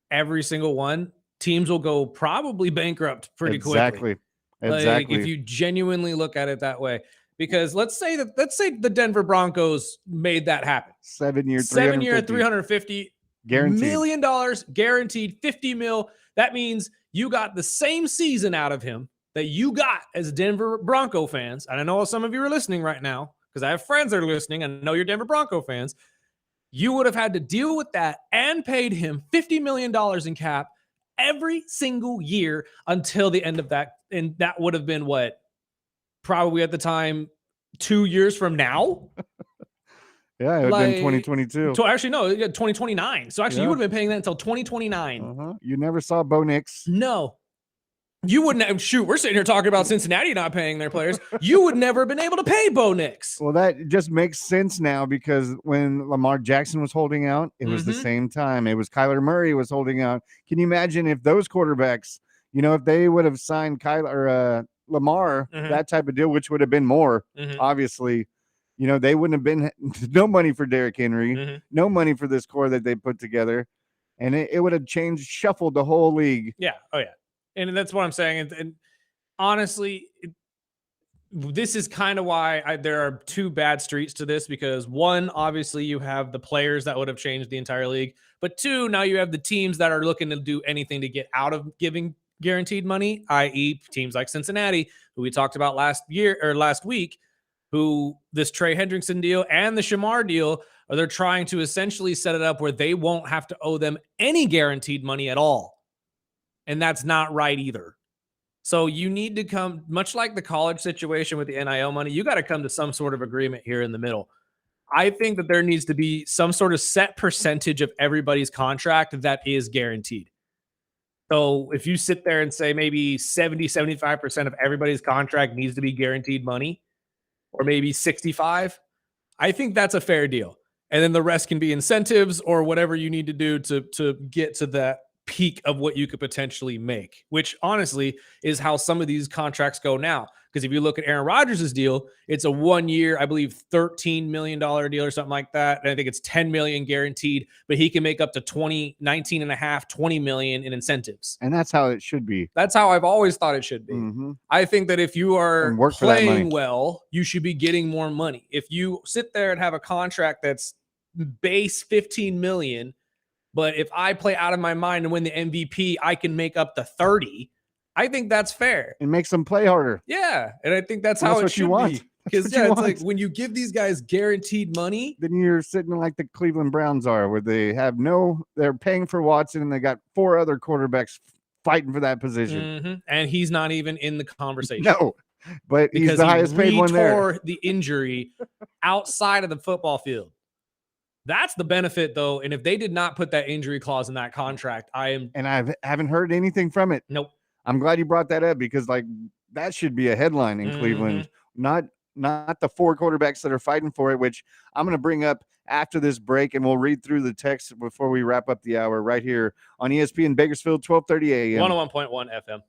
every single one, teams will go probably bankrupt pretty quickly. Like, if you genuinely look at it that way. Because let's say the Denver Broncos made that happen. 7 year, $350 million guaranteed, 50 mil. That means you got the same season out of him that you got as Denver Bronco fans. And I know some of you are listening right now because I have friends that are listening. I know you're Denver Bronco fans. You would have had to deal with that and paid him $50 million in cap every single year until the end of that. And that would have been what? Probably at the time, 2 years from now. Yeah, it would have been 2022. Actually, no, 2029. So actually, you would have been paying that until 2029. You never saw Bo Nix. No. You wouldn't have, shoot, we're sitting here talking about Cincinnati not paying their players. You would never have been able to pay Bo Nix. Well, that just makes sense now, because when Lamar Jackson was holding out, it was the same time. It was Kyler Murray was holding out. Can you imagine if those quarterbacks, if they would have signed Lamar, that type of deal, which would have been more, obviously, they wouldn't have been no money for Derrick Henry, no money for this core that they put together. and it would have shuffled the whole league. Yeah. Oh yeah. And that's what I'm saying. And honestly, this is kind of why there are two bad streets to this, because one, obviously you have the players that would have changed the entire league, but two, now you have the teams that are looking to do anything to get out of giving guaranteed money, i.e. teams like Cincinnati, who we talked about last week, who this Trey Hendrickson deal and the Shamar deal, they're trying to essentially set it up where they won't have to owe them any guaranteed money at all. And that's not right either. So you need to come, much like the college situation with the NIL money, you got to come to some sort of agreement here in the middle. I think that there needs to be some sort of set percentage of everybody's contract that is guaranteed. So if you sit there and say maybe 70-75% of everybody's contract needs to be guaranteed money, or maybe 65, I think that's a fair deal. And then the rest can be incentives or whatever you need to do to get to that peak of what you could potentially make, which honestly is how some of these contracts go now. Because if you look at Aaron Rodgers' deal, it's a 1 year, I believe, $13 million deal or something like that. And I think it's $10 million guaranteed, but he can make up to 19 and a half, 20 million in incentives. And that's how it should be. That's how I've always thought it should be. Mm-hmm. I think that if you are work for that playing money. well, you should be getting more money. If you sit there and have a contract that's base 15 million, but if I play out of my mind and win the MVP, I can make up the 30. I think that's fair. It makes them play harder. Yeah, and I think that's And how that's it what should you want. be. Because That's what yeah, you it's like want. when you give these guys guaranteed money, Then you're sitting like the Cleveland Browns are, where they're paying for Watson and they got 4 other quarterbacks fighting for that position. and he's not even in the conversation. No, but he's because the highest paid one there. retore the injury outside of the football field. That's the benefit, though. And if they did not put that injury clause in that contract, I haven't heard anything from it. Nope. I'm glad you brought that up, because like that should be a headline in Cleveland, not the 4 quarterbacks that are fighting for it, which I'm going to bring up after this break, and we'll read through the text before we wrap up the hour right here on ESPN Bakersfield, 1230 a.m. 101.1 FM.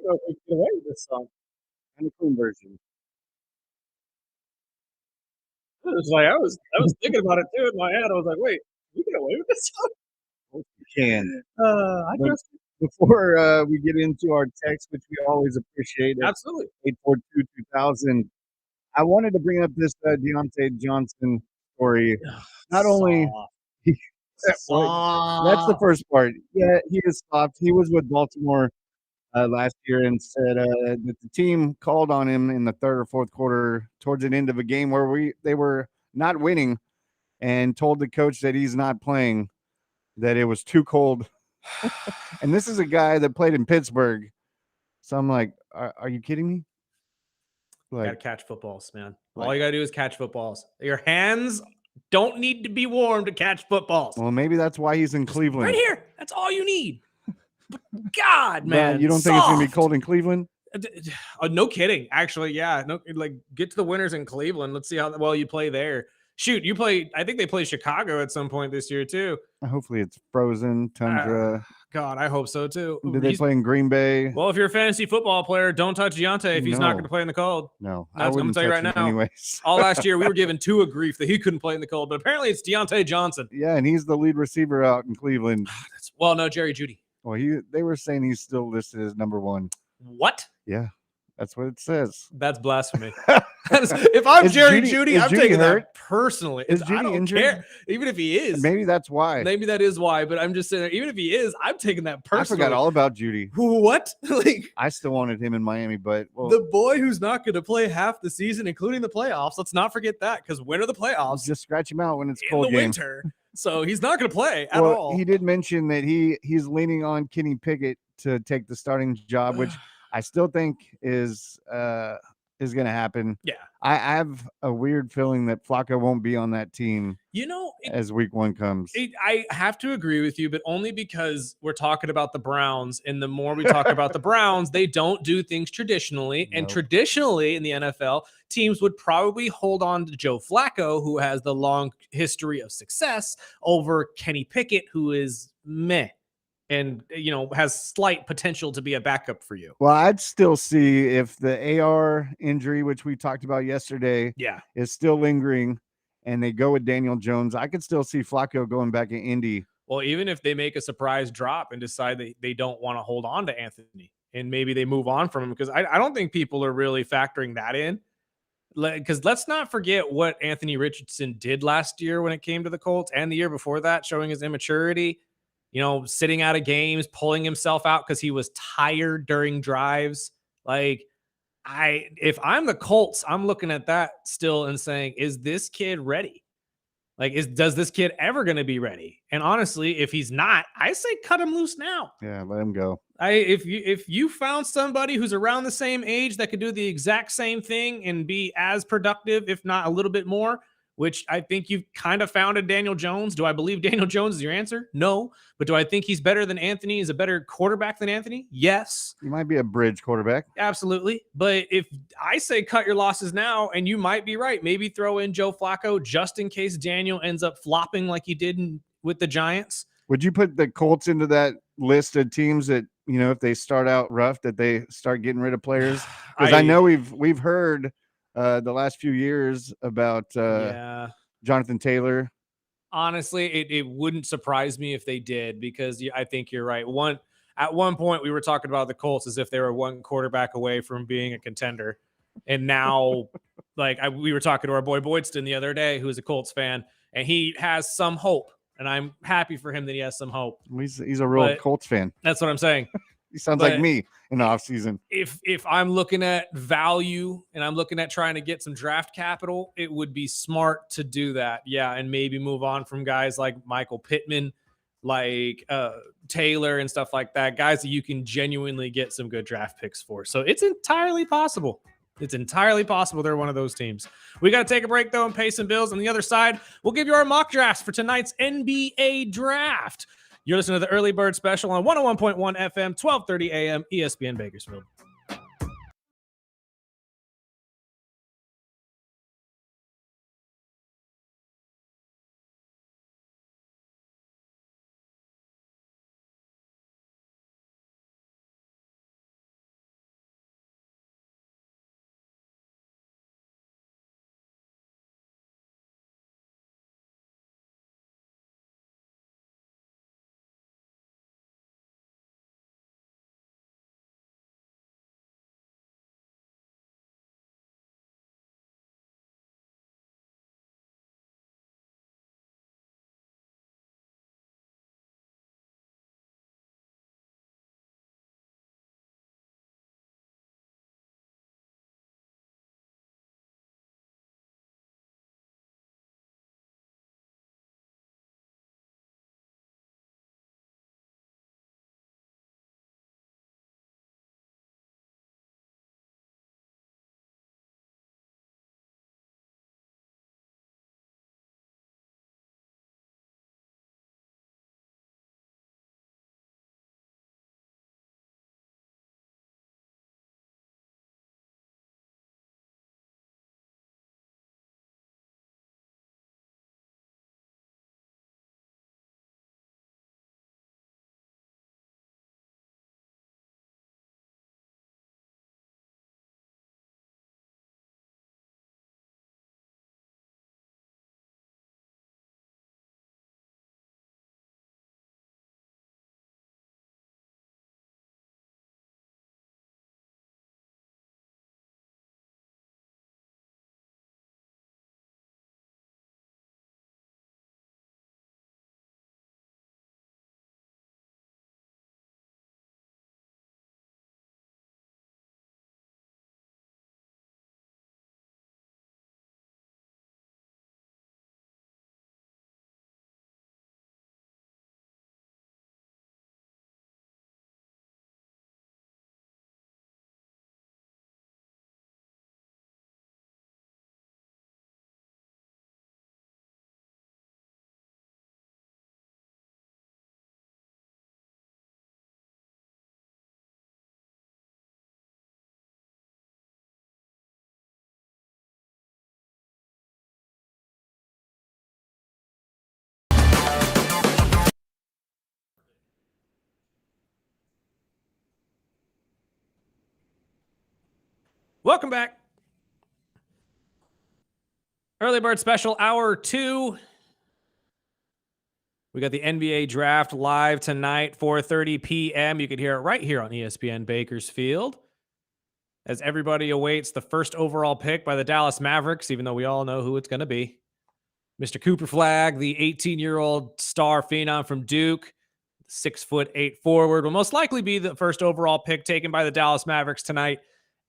don't know if we can get away with this song. And a clean version. It was like I was thinking about it too in my head. I was like, wait, we get away with this song? You can. I But trust you. before we get into our text, which we always appreciate at Absolutely. 842-2000, I wanted to bring up this Deontay Johnson story. Not only well, that's the first part. Yeah, he is soft. He was with Baltimore last year and said that the team called on him in the third or fourth quarter towards the end of a game where they were not winning, and told the coach that he's not playing, that it was too cold. And this is a guy that played in Pittsburgh. So I'm like, are you kidding me? Gotta Like, catch footballs, man. Like- All you gotta do is catch footballs. Your hands don't need to be warm to catch footballs. well, maybe that's why he's in Cleveland. Right here. That's all you need. But God, man. You don't think it's gonna be soft. cold in Cleveland? No kidding. Actually, yeah. No, like get to the winners in Cleveland. Let's see how well you play there. Shoot, you play. I think they play Chicago at some point this year too. Hopefully it's frozen, tundra. God, I hope so too. Did they play in Green Bay? Well, if you're a fantasy football player, don't touch Deontay if he's not No. going to play in the cold. No, That's- I'm gonna tell you right now. Anyways. All last year, we were giving Tua grief that he couldn't play in the cold, but apparently it's Deontay Johnson. Yeah, and he's the lead receiver out in Cleveland. Well, no, Jerry Jeudy. Well, they were saying he's still listed as number one. What? Yeah, that's what it says. That's blasphemy. If I'm Is Jerry Jeudy- Jeudy, is I'm Jeudy taking hurt? that personally. Is I Jeudy don't injured? care. Even if he is, Maybe that's why. maybe that is why. But I'm just saying, even if he is, I'm taking that I personally. forgot all about Judy. What? Like I still wanted him in Miami, but the boy who's not going to play half the season, including the playoffs. Let's not forget that, because when are the playoffs? just scratch him out when it's In cold the game. winter. So he's not going to play at all. He did mention that he's leaning on Kenny Pickett to take the starting job, which I still think is going to happen. Yeah. I have a weird feeling that Flacco won't be on that team as week one comes. I have to agree with you, but only because we're talking about the Browns. And the more we talk about the Browns, they don't do things traditionally. And Nope. traditionally in the NFL, teams would probably hold on to Joe Flacco, who has the long history of success, over Kenny Pickett, who is meh. And, has slight potential to be a backup for you. Well, I'd still see if the AR injury, which we talked about yesterday, is still lingering, and they go with Daniel Jones. I could still see Flacco going back in Indy. Well, even if they make a surprise drop and decide that they don't want to hold on to Anthony, and maybe they move on from him, because I don't think people are really factoring that in. Because let's not forget what Anthony Richardson did last year when it came to the Colts, and the year before that, showing his immaturity. Sitting out of games, pulling himself out because he was tired during drives. If I'm the Colts, I'm looking at that still and saying, is this kid ready? Does this kid ever going to be ready? And honestly, if he's not, I say cut him loose now. Yeah, let him go. If you found somebody who's around the same age that could do the exact same thing and be as productive, if not a little bit more, which I think you've kind of found in Daniel Jones. Do I believe Daniel Jones is your answer? No. But do I think he's better than Anthony? Is a better quarterback than Anthony? Yes. He might be a bridge quarterback. Absolutely. But if I say cut your losses now, and you might be right, maybe throw in Joe Flacco just in case Daniel ends up flopping like he did with the Giants. Would you put the Colts into that list of teams that, if they start out rough, that they start getting rid of players? Because I know we've heard the last few years about Jonathan Taylor. Honestly, it wouldn't surprise me if they did, because I think you're right. At one point, we were talking about the Colts as if they were one quarterback away from being a contender. And now, we were talking to our boy Boydston the other day, who's a Colts fan, and he has some hope. And I'm happy for him that he has some hope. He's a real Colts fan. That's what I'm saying. He sounds like me in the offseason. If I'm looking at value and I'm looking at trying to get some draft capital, it would be smart to do that. Yeah, and maybe move on from guys like Michael Pittman, like Taylor and stuff like that, guys that you can genuinely get some good draft picks for. So it's entirely possible. It's entirely possible they're one of those teams. We got to take a break, though, and pay some bills. On the other side, we'll give you our mock drafts for tonight's NBA draft. You're listening to the Early Bird Special on 101.1 FM, 1230 AM, ESPN Bakersfield. Welcome back. Early Bird Special, Hour 2. We got the NBA Draft live tonight, 4:30 p.m. You can hear it right here on ESPN Bakersfield, as everybody awaits the first overall pick by the Dallas Mavericks, even though we all know who it's going to be. Mr. Cooper Flagg, the 18-year-old star phenom from Duke, 6'8" forward, will most likely be the first overall pick taken by the Dallas Mavericks tonight.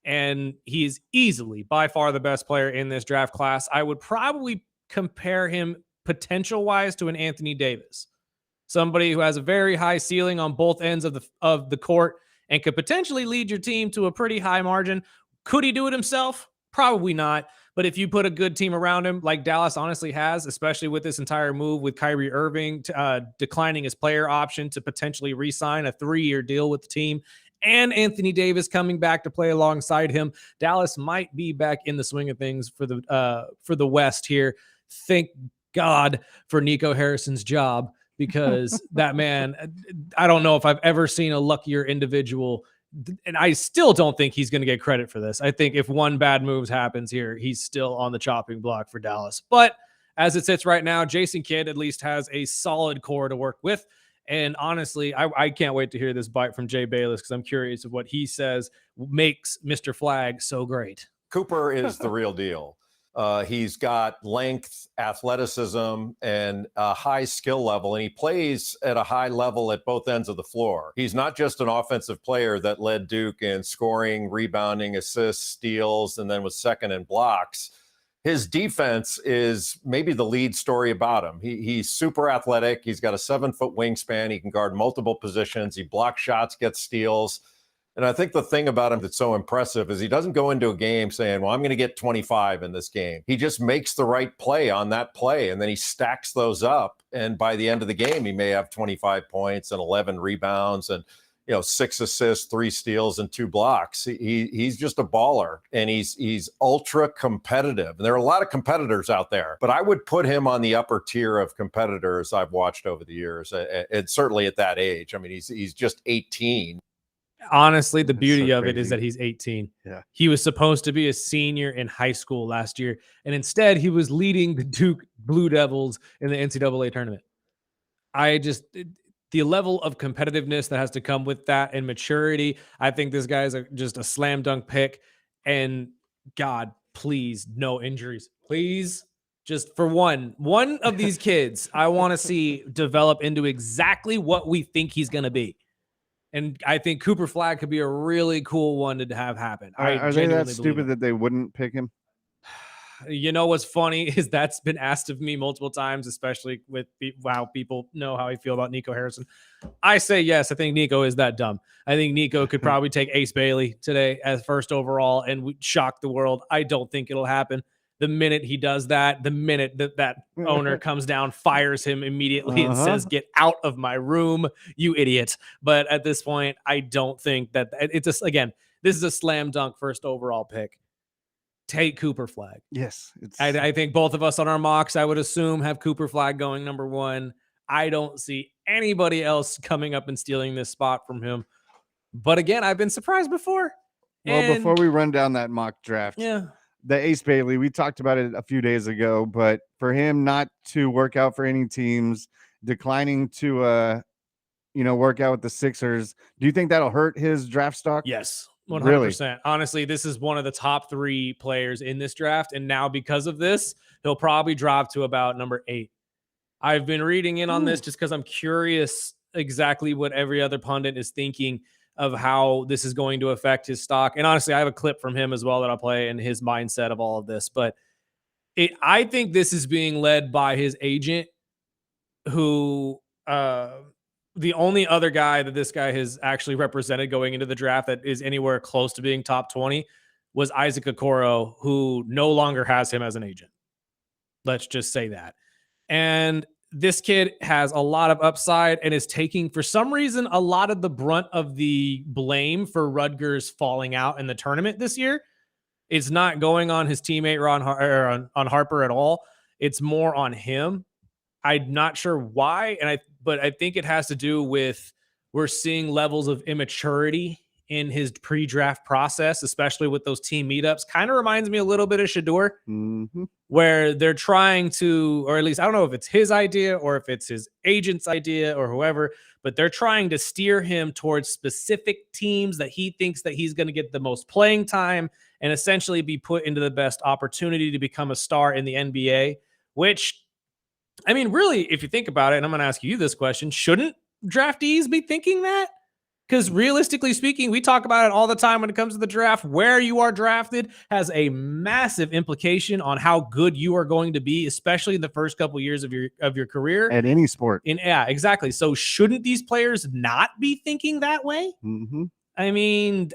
And he is easily, by far, the best player in this draft class. I would probably compare him potential-wise to an Anthony Davis, somebody who has a very high ceiling on both ends of the court and could potentially lead your team to a pretty high margin. Could he do it himself? Probably not. But if you put a good team around him, like Dallas honestly has, especially with this entire move with Kyrie Irving declining his player option to potentially re-sign a 3-year deal with the team, and Anthony Davis coming back to play alongside him, Dallas might be back in the swing of things for the West here. Thank God for Nico Harrison's job, because that man, I don't know if I've ever seen a luckier individual. And I still don't think he's going to get credit for this. I think if one bad move happens here, he's still on the chopping block for Dallas. But as it sits right now, Jason Kidd at least has a solid core to work with. And honestly, I can't wait to hear this bite from Jay Bayless, because I'm curious of what he says makes Mr. Flagg so great. Cooper is the real deal. He's got length, athleticism, and a high skill level, and he plays at a high level at both ends of the floor. He's not just an offensive player that led Duke in scoring, rebounding, assists, steals, and then was second in blocks. His defense is maybe the lead story about him. He's super athletic. He's got a 7-foot wingspan. He can guard multiple positions. He blocks shots, gets steals. And I think the thing about him that's so impressive is he doesn't go into a game saying, well, I'm going to get 25 in this game. He just makes the right play on that play, and then he stacks those up. And by the end of the game, he may have 25 points and 11 rebounds and 6 assists, 3 steals, and 2 blocks. He's just a baller, and he's ultra competitive. And there are a lot of competitors out there, but I would put him on the upper tier of competitors I've watched over the years, and certainly at that age. I mean, he's just 18. Honestly, the beauty of it is that he's 18. Yeah. He was supposed to be a senior in high school last year, and instead he was leading the Duke Blue Devils in the NCAA tournament. The level of competitiveness that has to come with that and maturity, I think this guy is just a slam dunk pick. And God, please, no injuries. Please, just for one of these kids, I want to see develop into exactly what we think he's going to be. And I think Cooper Flagg could be a really cool one to have happen. Are they that stupid that they wouldn't pick him? You know what's funny is that's been asked of me multiple times, especially with how people know how I feel about Nico Harrison. I say yes. I think Nico is that dumb. I think Nico could probably take Ace Bailey today as first overall and shock the world. I don't think it'll happen. The minute he does that, the minute that owner comes down, fires him immediately and says, "Get out of my room, you idiot." But at this point, I don't think that it's just, again, this is a slam dunk first overall pick. Take Cooper Flagg. Yes. I think both of us on our mocks, I would assume, have Cooper Flagg going number 1. I don't see anybody else coming up and stealing this spot from him. But again, I've been surprised before. Well, before we run down that mock draft, yeah, the Ace Bailey, we talked about it a few days ago, but for him not to work out for any teams, declining to work out with the Sixers, do you think that'll hurt his draft stock? Yes. 100%. Really? Honestly, this is one of the top 3 players in this draft. And now because of this, he'll probably drop to about number 8. I've been reading in on this just because I'm curious exactly what every other pundit is thinking of how this is going to affect his stock. And honestly, I have a clip from him as well that I'll play and his mindset of all of this. But I think this is being led by his agent, who the only other guy that this guy has actually represented going into the draft that is anywhere close to being top 20 was Isaac Okoro, who no longer has him as an agent. Let's just say that. And this kid has a lot of upside and is taking, for some reason, a lot of the brunt of the blame for Rutgers falling out in the tournament this year. It's not going on his teammate on Harper at all. It's more on him. I'm not sure why, but I think it has to do with we're seeing levels of immaturity in his pre-draft process, especially with those team meetups, kind of reminds me a little bit of Shador, where they're trying to, or at least I don't know if it's his idea or if it's his agent's idea or whoever, but they're trying to steer him towards specific teams that he thinks that he's going to get the most playing time and essentially be put into the best opportunity to become a star in the NBA, which, I mean, really, if you think about it, and I'm going to ask you this question, shouldn't draftees be thinking that? Because realistically speaking, we talk about it all the time when it comes to the draft. Where you are drafted has a massive implication on how good you are going to be, especially in the first couple of years of your career. At any sport. Yeah, exactly. So shouldn't these players not be thinking that way? I mean,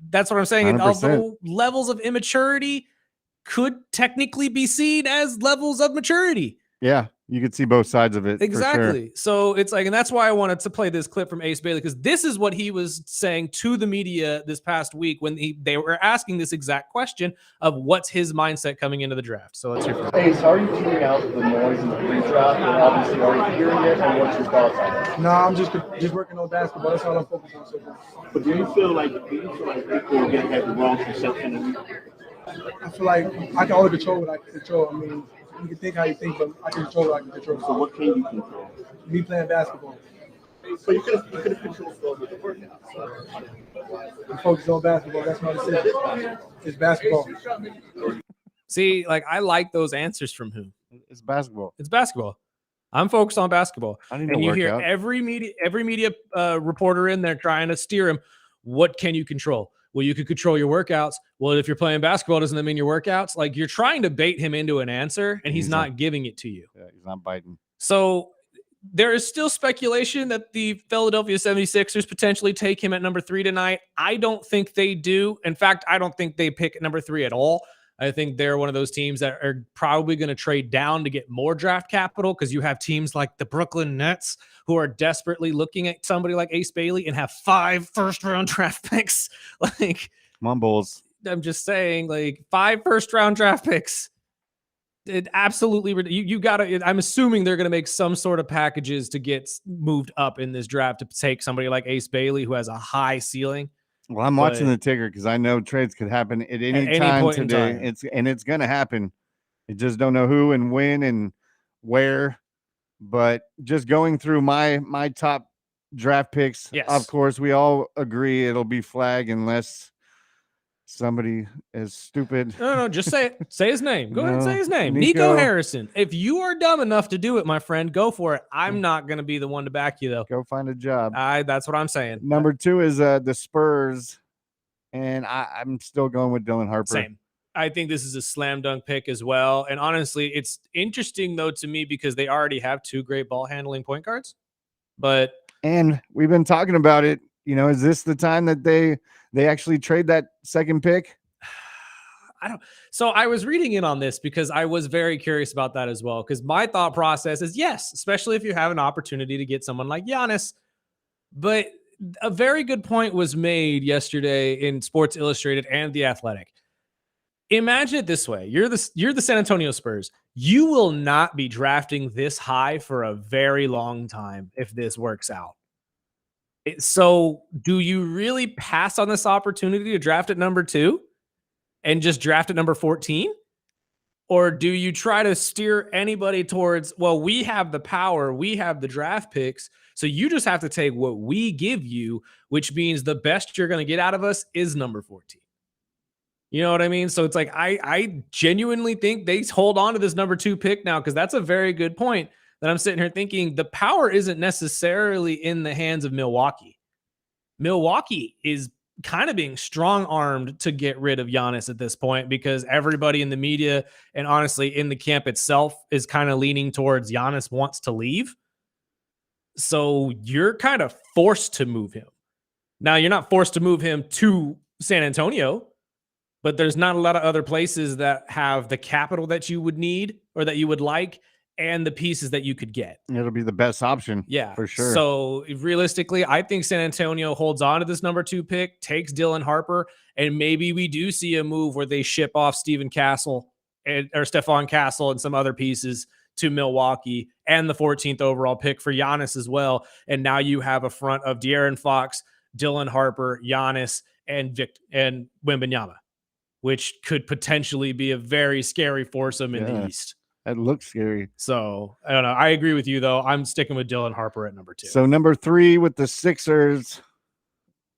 that's what I'm saying. 100%. Although levels of immaturity could technically be seen as levels of maturity. Yeah, you could see both sides of it. Exactly. For sure. So it's like, and that's why I wanted to play this clip from Ace Bailey, because this is what he was saying to the media this past week when they were asking this exact question of what's his mindset coming into the draft. So let's hear from him. Ace, how are you tuning out the noise in the pre-draft? And obviously, are you hearing it? And what's your thoughts on it? No, I'm just working on basketball. That's all I'm focused on so far. But do you feel like people have the wrong perception of you? I feel like I can only control what I can control. I mean, you can think how you think, but I can control what I can control. So what can you control? Me playing basketball. So you could have controlled stuff with the workout. I'm focused on basketball. That's my decision. It's basketball. See, like, I like those answers from him. It's basketball. It's basketball. I'm focused on basketball. I need and to you work hear out. every media reporter in there trying to steer him. What can you control? Well, you could control your workouts. Well, if you're playing basketball, doesn't that mean your workouts? Like, you're trying to bait him into an answer, and he's not giving it to you. Yeah, he's not biting. So there is still speculation that the Philadelphia 76ers potentially take him at number 3 tonight. I don't think they do. In fact, I don't think they pick number 3 at all. I think they're one of those teams that are probably going to trade down to get more draft capital, because you have teams like the Brooklyn Nets who are desperately looking at somebody like Ace Bailey and have 5 first-round draft picks. Like, Come on, Bulls. I'm just saying, like, 5 first-round draft picks. It absolutely, you got to, I'm assuming they're going to make some sort of packages to get moved up in this draft to take somebody like Ace Bailey, who has a high ceiling. Well, I'm watching the ticker because I know trades could happen at any time point in today. time. It's going to happen. You just don't know who and when and where. But just going through my top draft picks, Yes. Of course, we all agree it'll be Flag unless somebody is stupid. No, just say it. Say his name. Go ahead and No, say his name. Nico Nico Harrison. If you are dumb enough to do it, my friend, go for it. I'm not going to be the one to back you, though. Go find a job. That's what I'm saying. Number 2 is the Spurs, and I'm still going with Dylan Harper. Same. I think this is a slam dunk pick as well. And honestly, it's interesting, though, to me, because they already have 2 great ball handling point guards. But And we've been talking about it. You know, is this the time that they actually trade that second pick? So I was reading in on this because I was very curious about that as well. Because my thought process is yes, especially if you have an opportunity to get someone like Giannis. But a very good point was made yesterday in Sports Illustrated and The Athletic. Imagine it this way. You're the San Antonio Spurs. You will not be drafting this high for a very long time if this works out. So do you really pass on this opportunity to draft at number 2 and just draft at number 14? Or do you try to steer anybody towards, well, we have the power, we have the draft picks, so you just have to take what we give you, which means the best you're going to get out of us is number 14. You know what I mean? So it's like, I genuinely think they hold on to this number 2 pick now, because that's a very good point that I'm sitting here thinking the power isn't necessarily in the hands of Milwaukee. Milwaukee is kind of being strong-armed to get rid of Giannis at this point, because everybody in the media and honestly in the camp itself is kind of leaning towards Giannis wants to leave. So you're kind of forced to move him. Now, you're not forced to move him to San Antonio, but there's not a lot of other places that have the capital that you would need or that you would like and the pieces that you could get. It'll be the best option. Yeah, for sure. So realistically, I think San Antonio holds on to this number 2 pick, takes Dylan Harper, and maybe we do see a move where they ship off Stephon Castle and some other pieces to Milwaukee and the 14th overall pick for Giannis as well. And now you have a front of De'Aaron Fox, Dylan Harper, Giannis, and Wembanyama, which could potentially be a very scary foursome in the Yeah. East. That looks scary. So I don't know. I agree with you though. I'm sticking with Dylan Harper at number 2. So number 3 with the Sixers,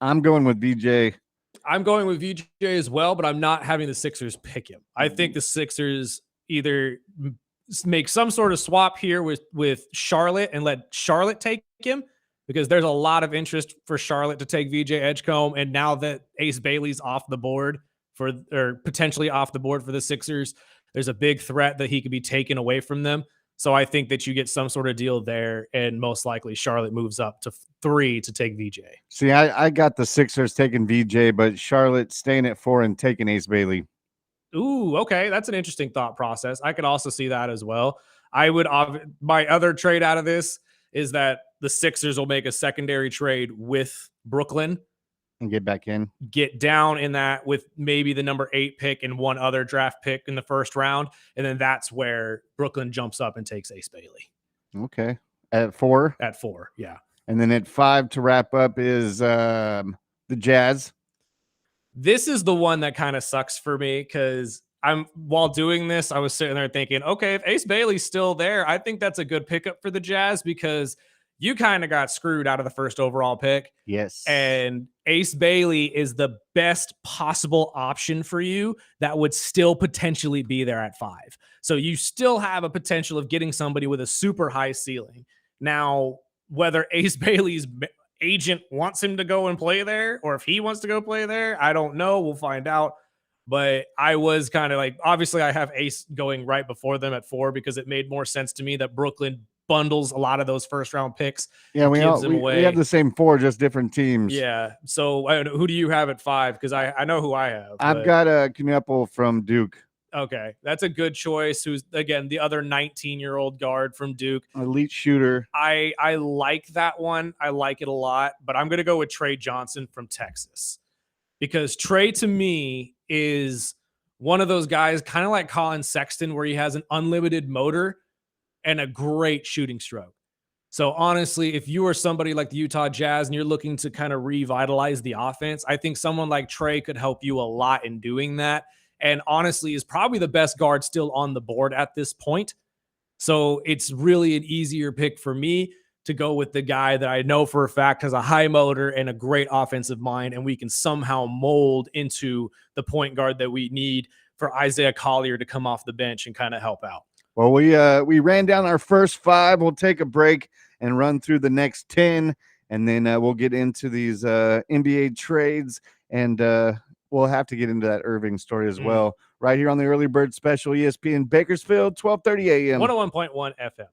I'm going with VJ. I'm going with VJ as well, but I'm not having the Sixers pick him. I think the Sixers either make some sort of swap here with Charlotte and let Charlotte take him, because there's a lot of interest for Charlotte to take VJ Edgecombe. And now that Ace Bailey's off the board or potentially off the board for the Sixers, there's a big threat that he could be taken away from them. So I think that you get some sort of deal there, and most likely Charlotte moves up to 3 to take VJ. See, I got the Sixers taking VJ, but Charlotte staying at 4 and taking Ace Bailey. Ooh, okay. That's an interesting thought process. I could also see that as well. My other trade out of this is that the Sixers will make a secondary trade with Brooklyn And get back in. get down in that with maybe the number 8 pick and one other draft pick in the first round. And then that's where Brooklyn jumps up and takes Ace Bailey. Okay. At 4. At 4. Yeah. And then at 5 to wrap up is the Jazz. This is the one that kind of sucks for me, because while doing this, I was sitting there thinking, okay, if Ace Bailey's still there, I think that's a good pickup for the Jazz, because you kind of got screwed out of the first overall pick. Yes. And Ace Bailey is the best possible option for you that would still potentially be there at 5. So you still have a potential of getting somebody with a super high ceiling. Now, whether Ace Bailey's agent wants him to go and play there, or if he wants to go play there, I don't know. We'll find out. But I was kind of like, obviously I have Ace going right before them at 4, because it made more sense to me that Brooklyn bundles a lot of those first round picks. Yeah, we gives them away. we have the same 4, just different teams. Yeah. So who do you have at 5? Because I know who I have. I've got a Knuppel from Duke. Okay, that's a good choice. Who's, again, the other 19-year-old guard from Duke. Elite shooter. I like that one. I like it a lot, but I'm going to go with Trey Johnson from Texas, because Trey, to me, is one of those guys kind of like Colin Sexton, where he has an unlimited motor and a great shooting stroke. So honestly, if you are somebody like the Utah Jazz and you're looking to kind of revitalize the offense, I think someone like Trey could help you a lot in doing that. And honestly is probably the best guard still on the board at this point. So it's really an easier pick for me to go with the guy that I know for a fact has a high motor and a great offensive mind, and we can somehow mold into the point guard that we need for Isaiah Collier to come off the bench and kind of help out. Well, we ran down our first 5. We'll take a break and run through the next 10, and then we'll get into these NBA trades, and we'll have to get into that Irving story as well, right here on the Early Bird Special, ESPN Bakersfield, 12:30 a.m. 101.1 FM.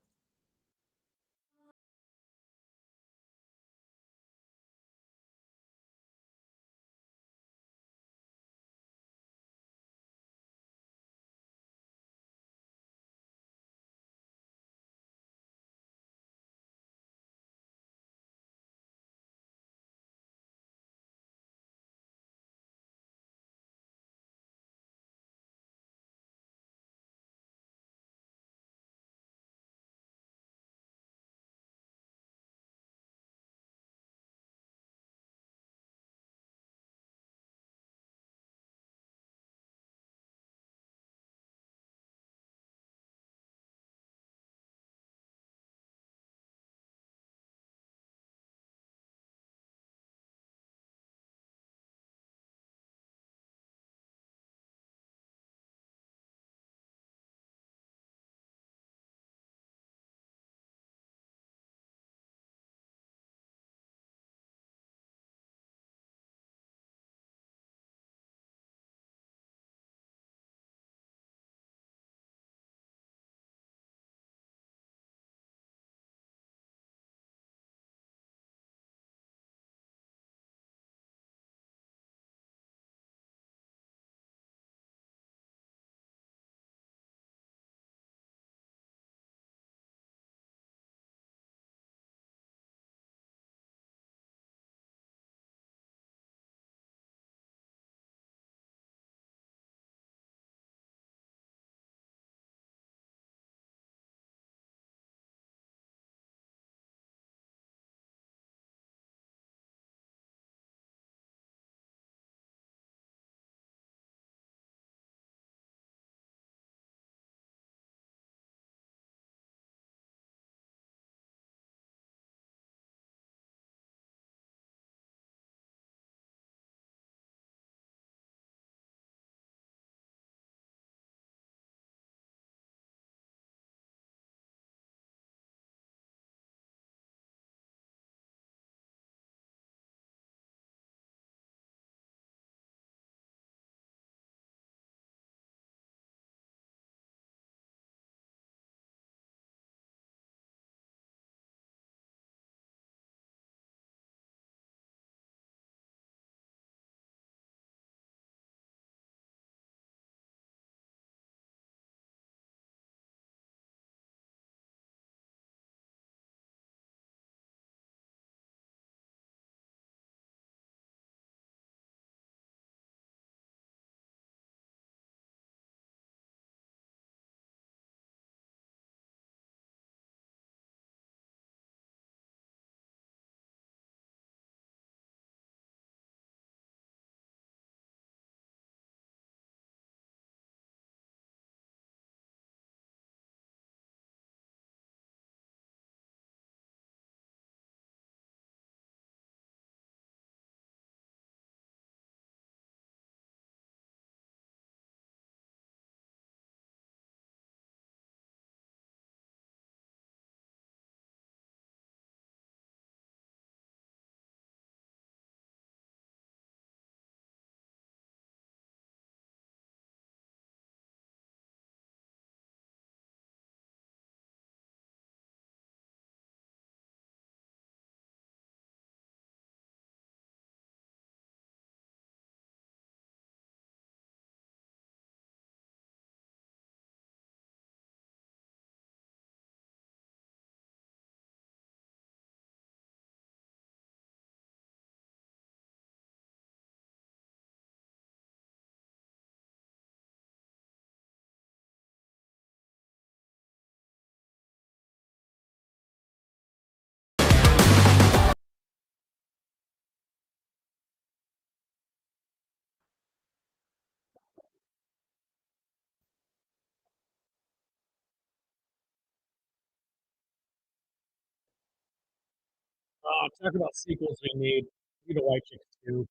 talk about sequels we need. We need a White Chicks 2.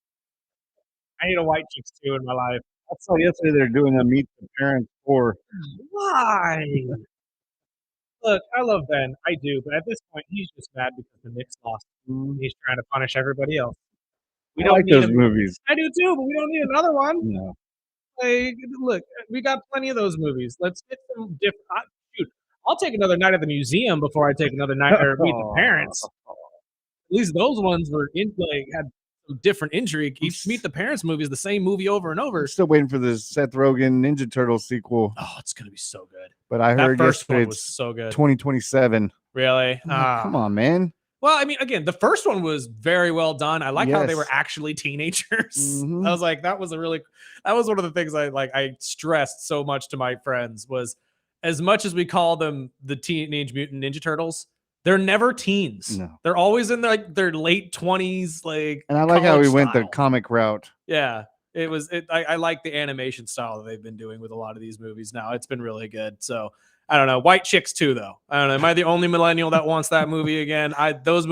I need a White Chicks 2 in my life. I saw yesterday they're doing a Meet the Parents 4. Why? Look, I love Ben. I do. But at this point, he's just mad because the Knicks lost. He's trying to punish everybody else. We I don't like need those him. movies. I do too, but we don't need another one. No. Like, look, we got plenty of those movies. Let's get some different. Shoot, I'll take another night at the museum before I take another night or Meet the Parents. At least those ones were had some different intrigue. Each Meet the Parents movie is the same movie over and over. We're still waiting for the Seth Rogen Ninja Turtle sequel. Oh, it's gonna be so good. But I heard that first yesterday one was it's so good. 2027. Really? Come on, man. Well, I mean, again, the first one was very well done. I like how they were Yes. actually teenagers. Mhm. I was like, that was one of the things I stressed so much to my friends was, as much as we call them the Teenage Mutant Ninja Turtles, they're never teens. No. They're always in their late 20s, And I like how we college went the style. comic route. Yeah. I like the animation style that they've been doing with a lot of these movies now. It's been really good. So I don't know. White Chicks 2, though. I don't know. Am I the only millennial that wants that movie again? That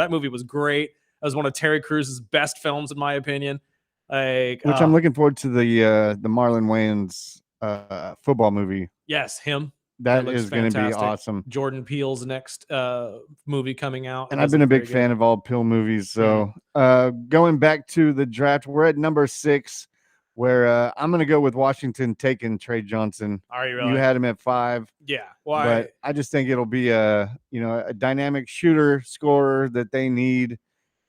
movie was great. That was one of Terry Crews's best films, in my opinion. Which I'm looking forward to the Marlon Wayans football movie. Yes, him. That looks is going to be fantastic. awesome. Jordan Peele's next movie coming out. And I've been a big fan of all Peele movies. So going back to the draft, we're at number 6, where I'm going to go with Washington taking Trey Johnson. Are you really? You had him at 5. Yeah. Why? But I just think it'll be a dynamic shooter scorer that they need.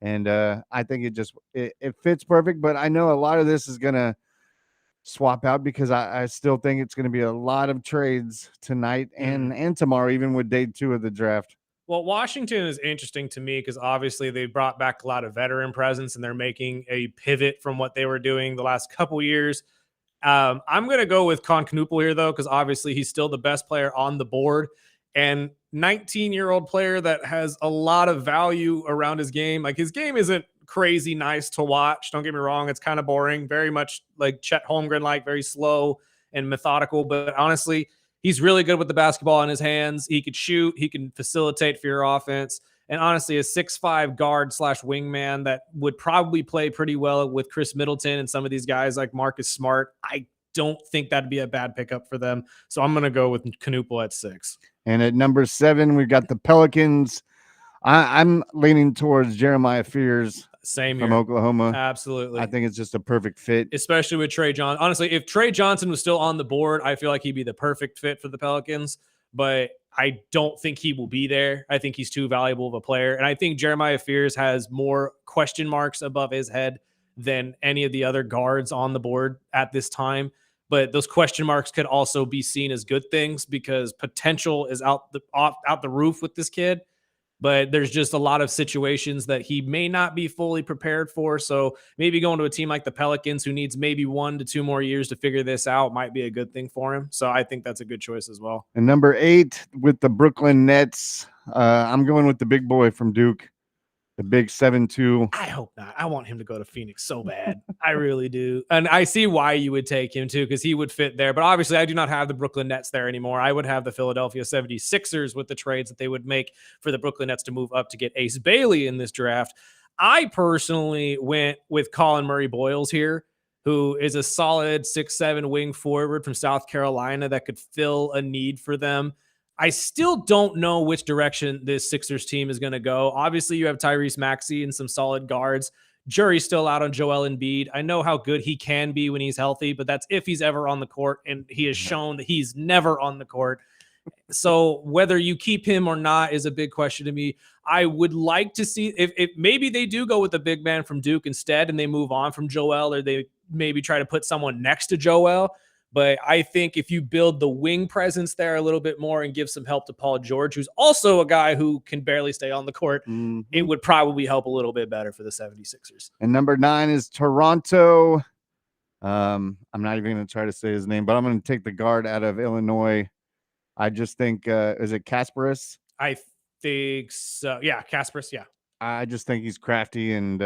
And I think it fits perfect. But I know a lot of this is going to swap out because I still think it's going to be a lot of trades tonight and tomorrow, even with day 2 of the draft. Well, Washington is interesting to me because obviously they brought back a lot of veteran presence and they're making a pivot from what they were doing the last couple years. I'm going to go with Knoopel here, though, because obviously he's still the best player on the board and 19-year-old player that has a lot of value around his game. Like, his game isn't crazy nice to watch. Don't get me wrong. It's kind of boring, very much like Chet Holmgren, like very slow and methodical. But honestly, he's really good with the basketball in his hands. He could shoot. He can facilitate for your offense. And honestly, a 6'5" guard / wingman that would probably play pretty well with Chris Middleton and some of these guys like Marcus Smart. I don't think that'd be a bad pickup for them. So I'm going to go with Knoopel at 6. And at number 7, we've got the Pelicans. I'm leaning towards Jeremiah Fears. Same from here. Oklahoma. Absolutely. I think it's just a perfect fit. Especially with Trey Johnson. Honestly, if Trey Johnson was still on the board, I feel like he'd be the perfect fit for the Pelicans. But I don't think he will be there. I think he's too valuable of a player. And I think Jeremiah Fears has more question marks above his head than any of the other guards on the board at this time. But those question marks could also be seen as good things because potential is out the roof with this kid. But there's just a lot of situations that he may not be fully prepared for. So maybe going to a team like the Pelicans, who needs maybe 1 to 2 more years to figure this out, might be a good thing for him. So I think that's a good choice as well. And number 8 with the Brooklyn Nets, I'm going with the big boy from Duke, the big 7'2". I hope not. I want him to go to Phoenix so bad. I really do. And I see why you would take him too, because he would fit there. But obviously, I do not have the Brooklyn Nets there anymore. I would have the Philadelphia 76ers with the trades that they would make for the Brooklyn Nets to move up to get Ace Bailey in this draft. I personally went with Colin Murray Boyles here, who is a solid 6'7" wing forward from South Carolina that could fill a need for them. I still don't know which direction this Sixers team is going to go. Obviously, you have Tyrese Maxey and some solid guards. Jury's still out on Joel Embiid. I know how good he can be when he's healthy, but that's if he's ever on the court, and he has shown that he's never on the court. So whether you keep him or not is a big question to me. I would like to see if maybe they do go with the big man from Duke instead and they move on from Joel, or they maybe try to put someone next to Joel. But I think if you build the wing presence there a little bit more and give some help to Paul George, who's also a guy who can barely stay on the court, it would probably help a little bit better for the 76ers. And number 9 is Toronto. I'm not even going to try to say his name, but I'm going to take the guard out of Illinois. I just think, is it Kasparis? I think so. Yeah, Kasparis, yeah. I just think he's crafty and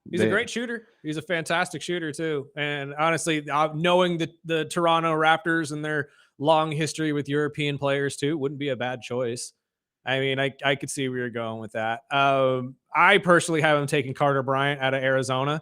he's a great shooter. He's a fantastic shooter too. And honestly, knowing the Toronto Raptors and their long history with European players too wouldn't be a bad choice. I mean, I could see where you're going with that. I personally have him taking Carter Bryant out of Arizona.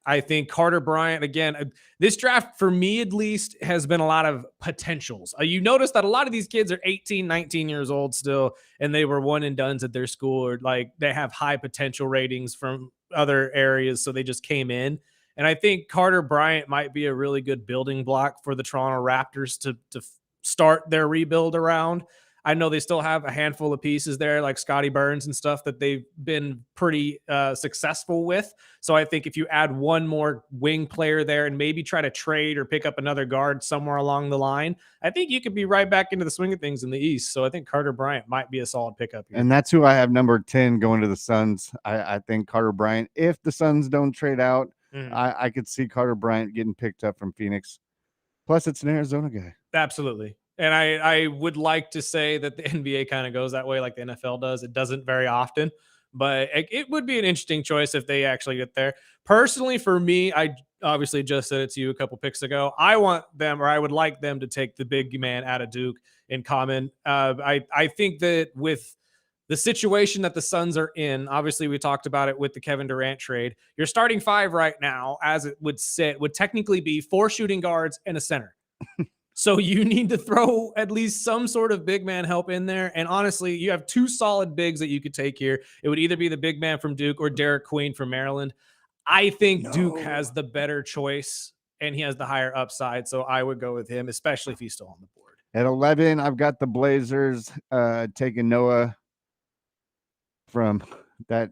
I think Carter Bryant, again, this draft for me at least has been a lot of potentials. You notice that a lot of these kids are 18, 19 years old still, and they were one and dones at their school, or like they have high potential ratings from other areas. So they just came in. And I think Carter Bryant might be a really good building block for the Toronto Raptors to start their rebuild around. I know they still have a handful of pieces there, like Scotty Burns and stuff that they've been pretty successful with. So I think if you add one more wing player there and maybe try to trade or pick up another guard somewhere along the line, I think you could be right back into the swing of things in the East. So I think Carter Bryant might be a solid pickup here. And that's who I have number 10 going to the Suns. I think Carter Bryant, if the Suns don't trade out, I could see Carter Bryant getting picked up from Phoenix. Plus, it's an Arizona guy. Absolutely. And I would like to say that the NBA kind of goes that way like the NFL does. It doesn't very often, but it would be an interesting choice if they actually get there. Personally, for me, I obviously just said it to you a couple picks ago. I want them, or I would like them to take the big man out of Duke in common. I think that with the situation that the Suns are in, obviously we talked about it with the Kevin Durant trade. Your starting five right now, as it would sit, would technically be 4 shooting guards and a center. So you need to throw at least some sort of big man help in there. And honestly, you have 2 solid bigs that you could take here. It would either be the big man from Duke or Derek Queen from Maryland. I think Duke has the better choice and he has the higher upside. So I would go with him, especially if he's still on the board. At 11, I've got the Blazers taking Noah from that.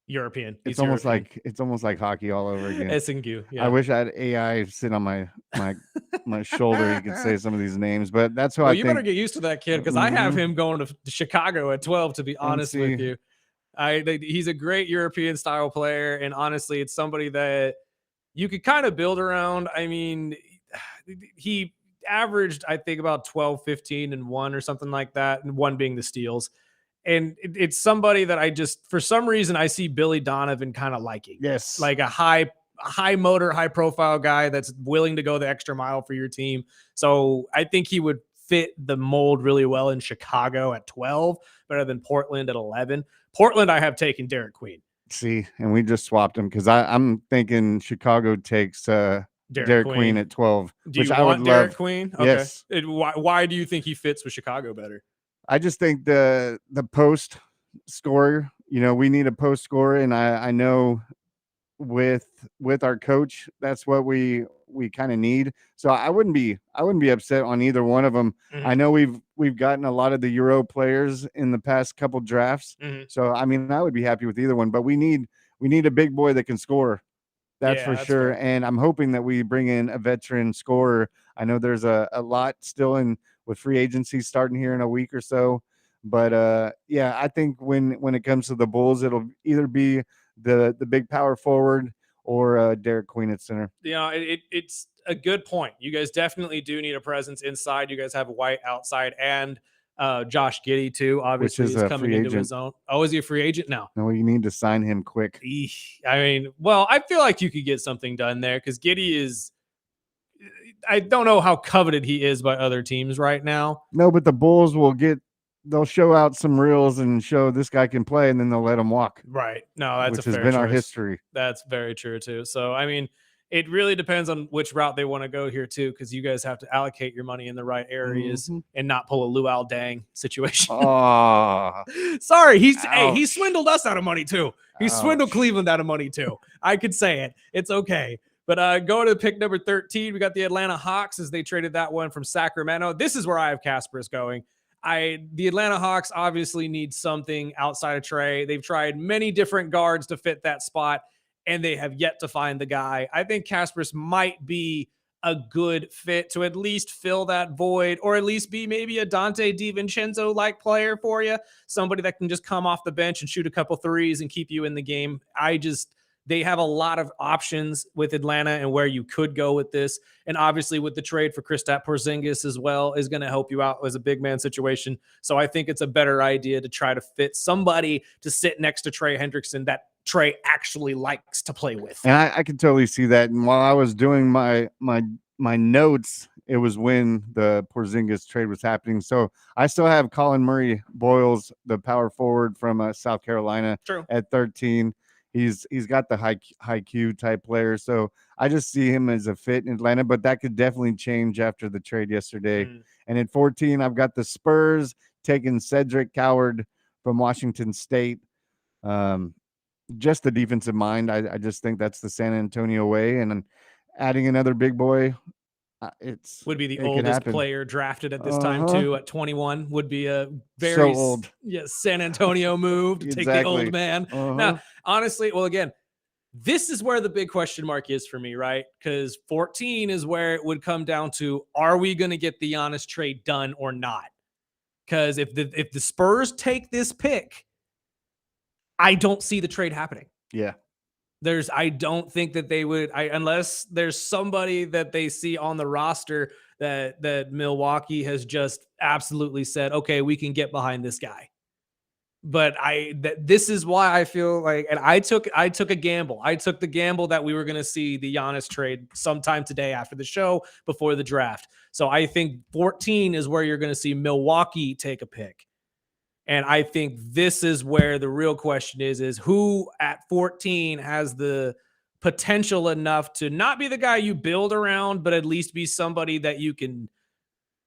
European. It's almost like hockey all over again. SNQ. Yeah. I wish I had AI sit on my shoulder. You could say some of these names, but that's who I think. You better get used to that kid because I have him going to Chicago at 12. To be honest with you, he's a great European style player, and honestly, it's somebody that you could kind of build around. I mean, he averaged, I think, about 12, 15, and 1 or something like that, and 1 being the steals. And it's somebody that I just, for some reason, I see Billy Donovan kind of liking. Yes. Like a high motor, high profile guy that's willing to go the extra mile for your team. So I think he would fit the mold really well in Chicago at 12, better than Portland at 11. Portland, I have taken Derek Queen. See, and we just swapped him because I'm thinking Chicago takes Derek Queen at 12. Do you want Derek Queen? Okay. Yes. Why do you think he fits with Chicago better? I just think the post scorer, we need a post scorer, and I know with our coach, that's what we kind of need. So I wouldn't be upset on either one of them. Mm-hmm. I know we've gotten a lot of the Euro players in the past couple drafts. Mm-hmm. So I mean, I would be happy with either one, but we need a big boy that can score. That's for sure. Fair. And I'm hoping that we bring in a veteran scorer. I know there's a lot still in with free agency starting here in a week or so. But I think when it comes to the Bulls, it'll either be the big power forward or Derek Queen at center. It's a good point. You guys definitely do need a presence inside. You guys have White outside and Josh Giddey too. Obviously, he's coming into his own. Oh, is he a free agent now? No, you need to sign him quick. I mean, well, I feel like you could get something done there because Giddey is. I don't know how coveted he is by other teams right now. No, but the Bulls they'll show out some reels and show this guy can play, and then they'll let him walk. Right. No, that's which has been our history. That's very true too. So, I mean, it really depends on which route they want to go here too, because you guys have to allocate your money in the right areas and not pull a Luol Deng situation. Oh, sorry. He swindled us out of money too. He swindled Cleveland out of money too. I could say it. It's okay. But going to pick number 13, we got the Atlanta Hawks as they traded that one from Sacramento. This is where I have Kasparis going. The Atlanta Hawks obviously need something outside of Trey. They've tried many different guards to fit that spot, and they have yet to find the guy. I think Kasparis might be a good fit to at least fill that void, or at least be maybe a Dante DiVincenzo-like player for you, somebody that can just come off the bench and shoot a couple threes and keep you in the game. They have a lot of options with Atlanta and where you could go with this. And obviously with the trade for Kristaps Porzingis as well is going to help you out as a big man situation. So I think it's a better idea to try to fit somebody to sit next to Trey Hendrickson that Trey actually likes to play with. And I can totally see that. And while I was doing my notes it was when the Porzingis trade was happening. So I still have Colin Murray Boyles, the power forward from South Carolina, True. at 13. He's got the high Q type player. So I just see him as a fit in Atlanta, but that could definitely change after the trade yesterday. And at 14, I've got the Spurs taking Cedric Coward from Washington State. Just the defensive mind. I just think that's the San Antonio way. And then adding another big boy, would be the it could oldest happen. player drafted at this time too. At 21 would be a So very old. San Antonio move to take the old Exactly. man. Now, honestly, well, again, this is where the big question mark is for me, right? Because 14 is where it would come down to: are we going to get the Giannis trade done or not? Because if the Spurs take this pick, I don't see the trade happening. Yeah. I don't think that they would, unless there's somebody that they see on the roster that Milwaukee has just absolutely said, okay, we can get behind this guy. But this is why I feel like, and I took a gamble. I took the gamble that we were going to see the Giannis trade sometime today after the show, before the draft. So I think 14 is where you're going to see Milwaukee take a pick. And I think this is where the real question is who at 14 has the potential enough to not be the guy you build around, but at least be somebody that you can,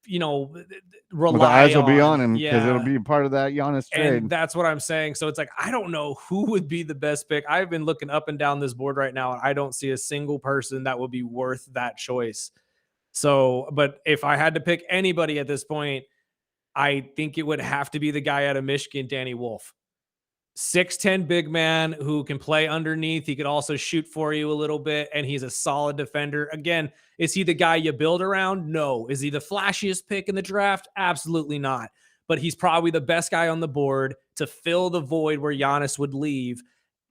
rely on. The eyes will be on him because Yeah. it'll be part of that Giannis trade. And that's what I'm saying. So it's like, I don't know who would be the best pick. I've been looking up and down this board right now, and I don't see a single person that would be worth that choice. So, but if I had to pick anybody at this point, I think it would have to be the guy out of Michigan, Danny Wolf. 6'10" big man who can play underneath. He could also shoot for you a little bit, and he's a solid defender. Again, is he the guy you build around? No. Is he the flashiest pick in the draft? Absolutely not. But he's probably the best guy on the board to fill the void where Giannis would leave.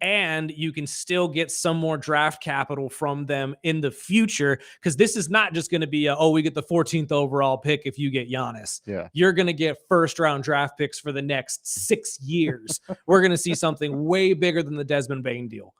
And you can still get some more draft capital from them in the future, because this is not just going to be we get the 14th overall pick if you get Giannis. Yeah. You're going to get first round draft picks for the next 6 years. We're going to see something way bigger than the Desmond Bane deal.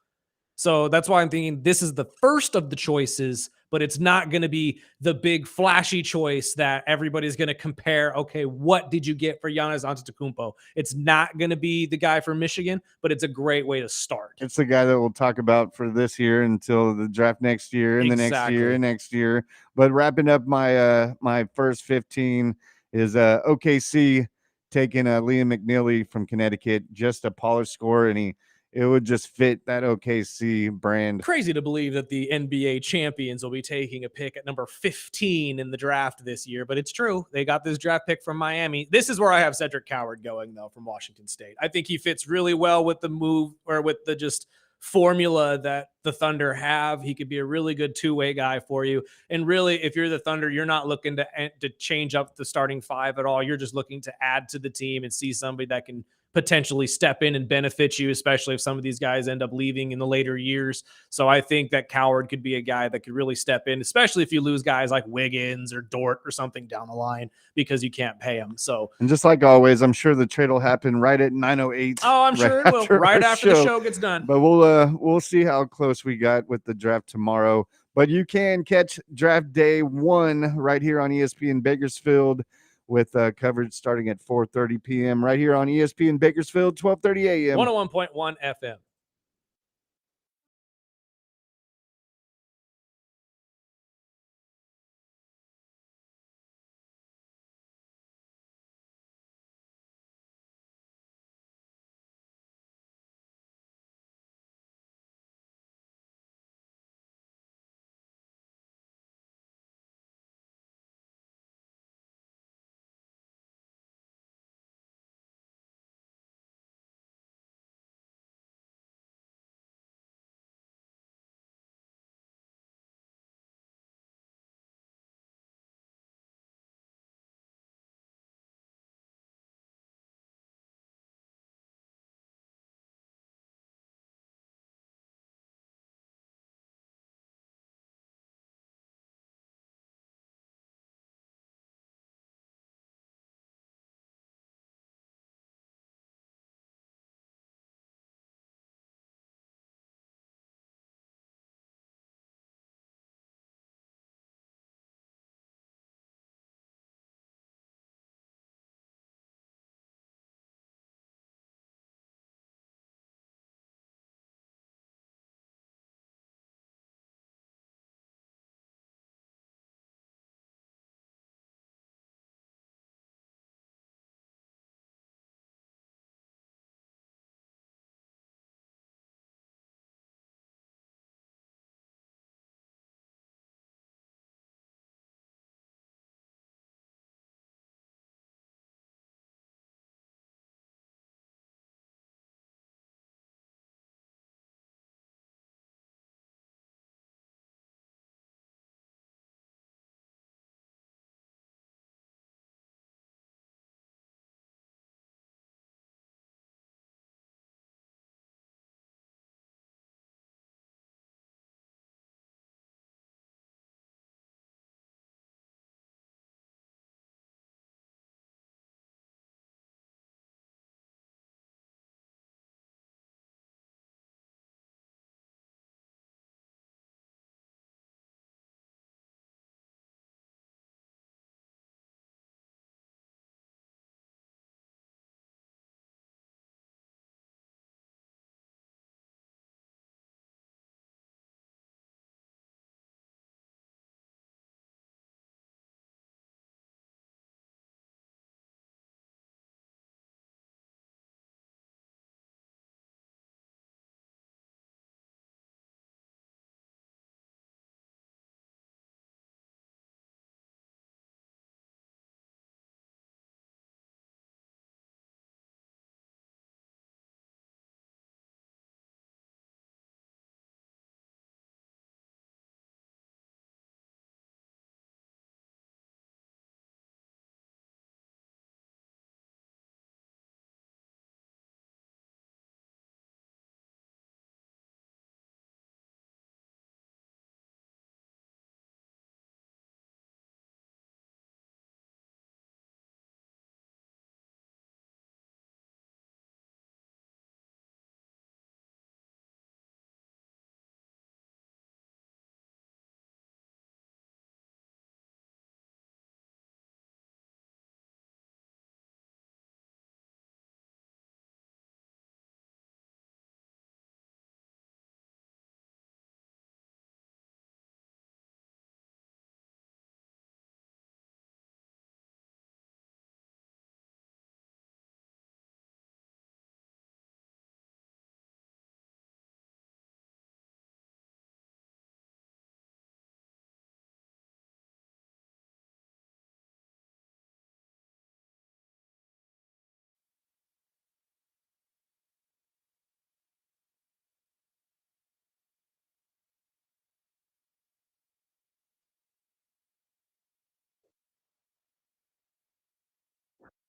So that's why I'm thinking this is the first of the choices, but it's not going to be the big flashy choice that everybody's going to compare. Okay, what did you get for Giannis Antetokounmpo? It's not going to be the guy from Michigan, but it's a great way to start. It's the guy that we'll talk about for this year until the draft next year and the next year and next year. But wrapping up my first 15 is OKC taking Liam McNeely from Connecticut, just a polished scorer, and it would just fit that OKC brand. Crazy to believe that the NBA champions will be taking a pick at number 15 in the draft this year, but it's true. They got this draft pick from Miami. This is where I have Cedric Coward going, though, from Washington State. I think he fits really well with the move, or with the just formula that the Thunder have. He could be a really good two-way guy for you. And really, if you're the Thunder, you're not looking to change up the starting five at all. You're just looking to add to the team and see somebody that can potentially step in and benefit you, especially if some of these guys end up leaving in the later years. So I think that Coward could be a guy that could really step in, especially if you lose guys like Wiggins or Dort or something down the line because you can't pay them. So, and just like always, I'm sure the trade will happen right at 9:08. Oh, I'm sure it will. Right after the show gets done. But we'll see how close we got with the draft tomorrow. But you can catch draft day 1 right here on ESPN Bakersfield, with coverage starting at 4:30 p.m. right here on ESPN Bakersfield, 12:30 a.m. 101.1 FM.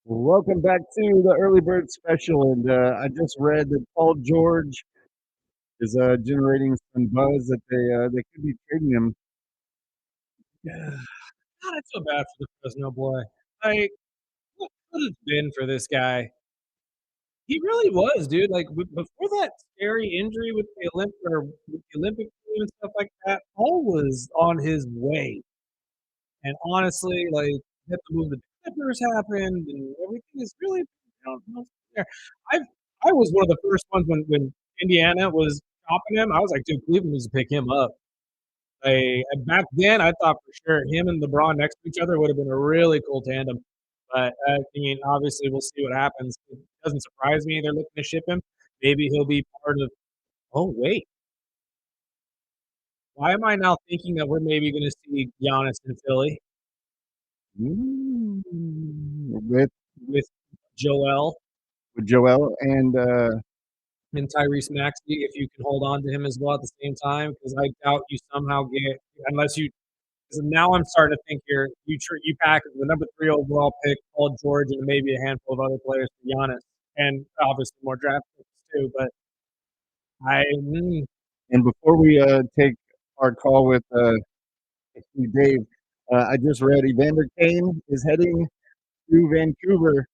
Welcome back to the early bird special, and I just read that Paul George is generating some buzz that they could be trading him. God, I feel bad for the Fresno boy. Like, what could have been for this guy? He really was, dude. Like before that scary injury with the Olympic team and stuff like that, Paul was on his way. And honestly, like had to move the Clippers happened, and everything is really there. I I was one of the first ones when Indiana was chopping him. I was like, dude, Cleveland needs to pick him up. And back then, I thought for sure him and LeBron next to each other would have been a really cool tandem. But I mean, obviously, we'll see what happens. It doesn't surprise me they're looking to ship him. Maybe he'll be part of. Oh wait, why am I now thinking that we're maybe going to see Giannis in Philly Mm, with with Joel Joel and and Tyrese Maxey if you can hold on to him as well at the same time? Because I doubt you somehow get unless you. So now I'm starting to think you pack the number 3 overall pick, Paul George, and maybe a handful of other players for Giannis, and obviously more draft picks too. But I and before we take our call with Dave, I just read Evander Kane is heading to Vancouver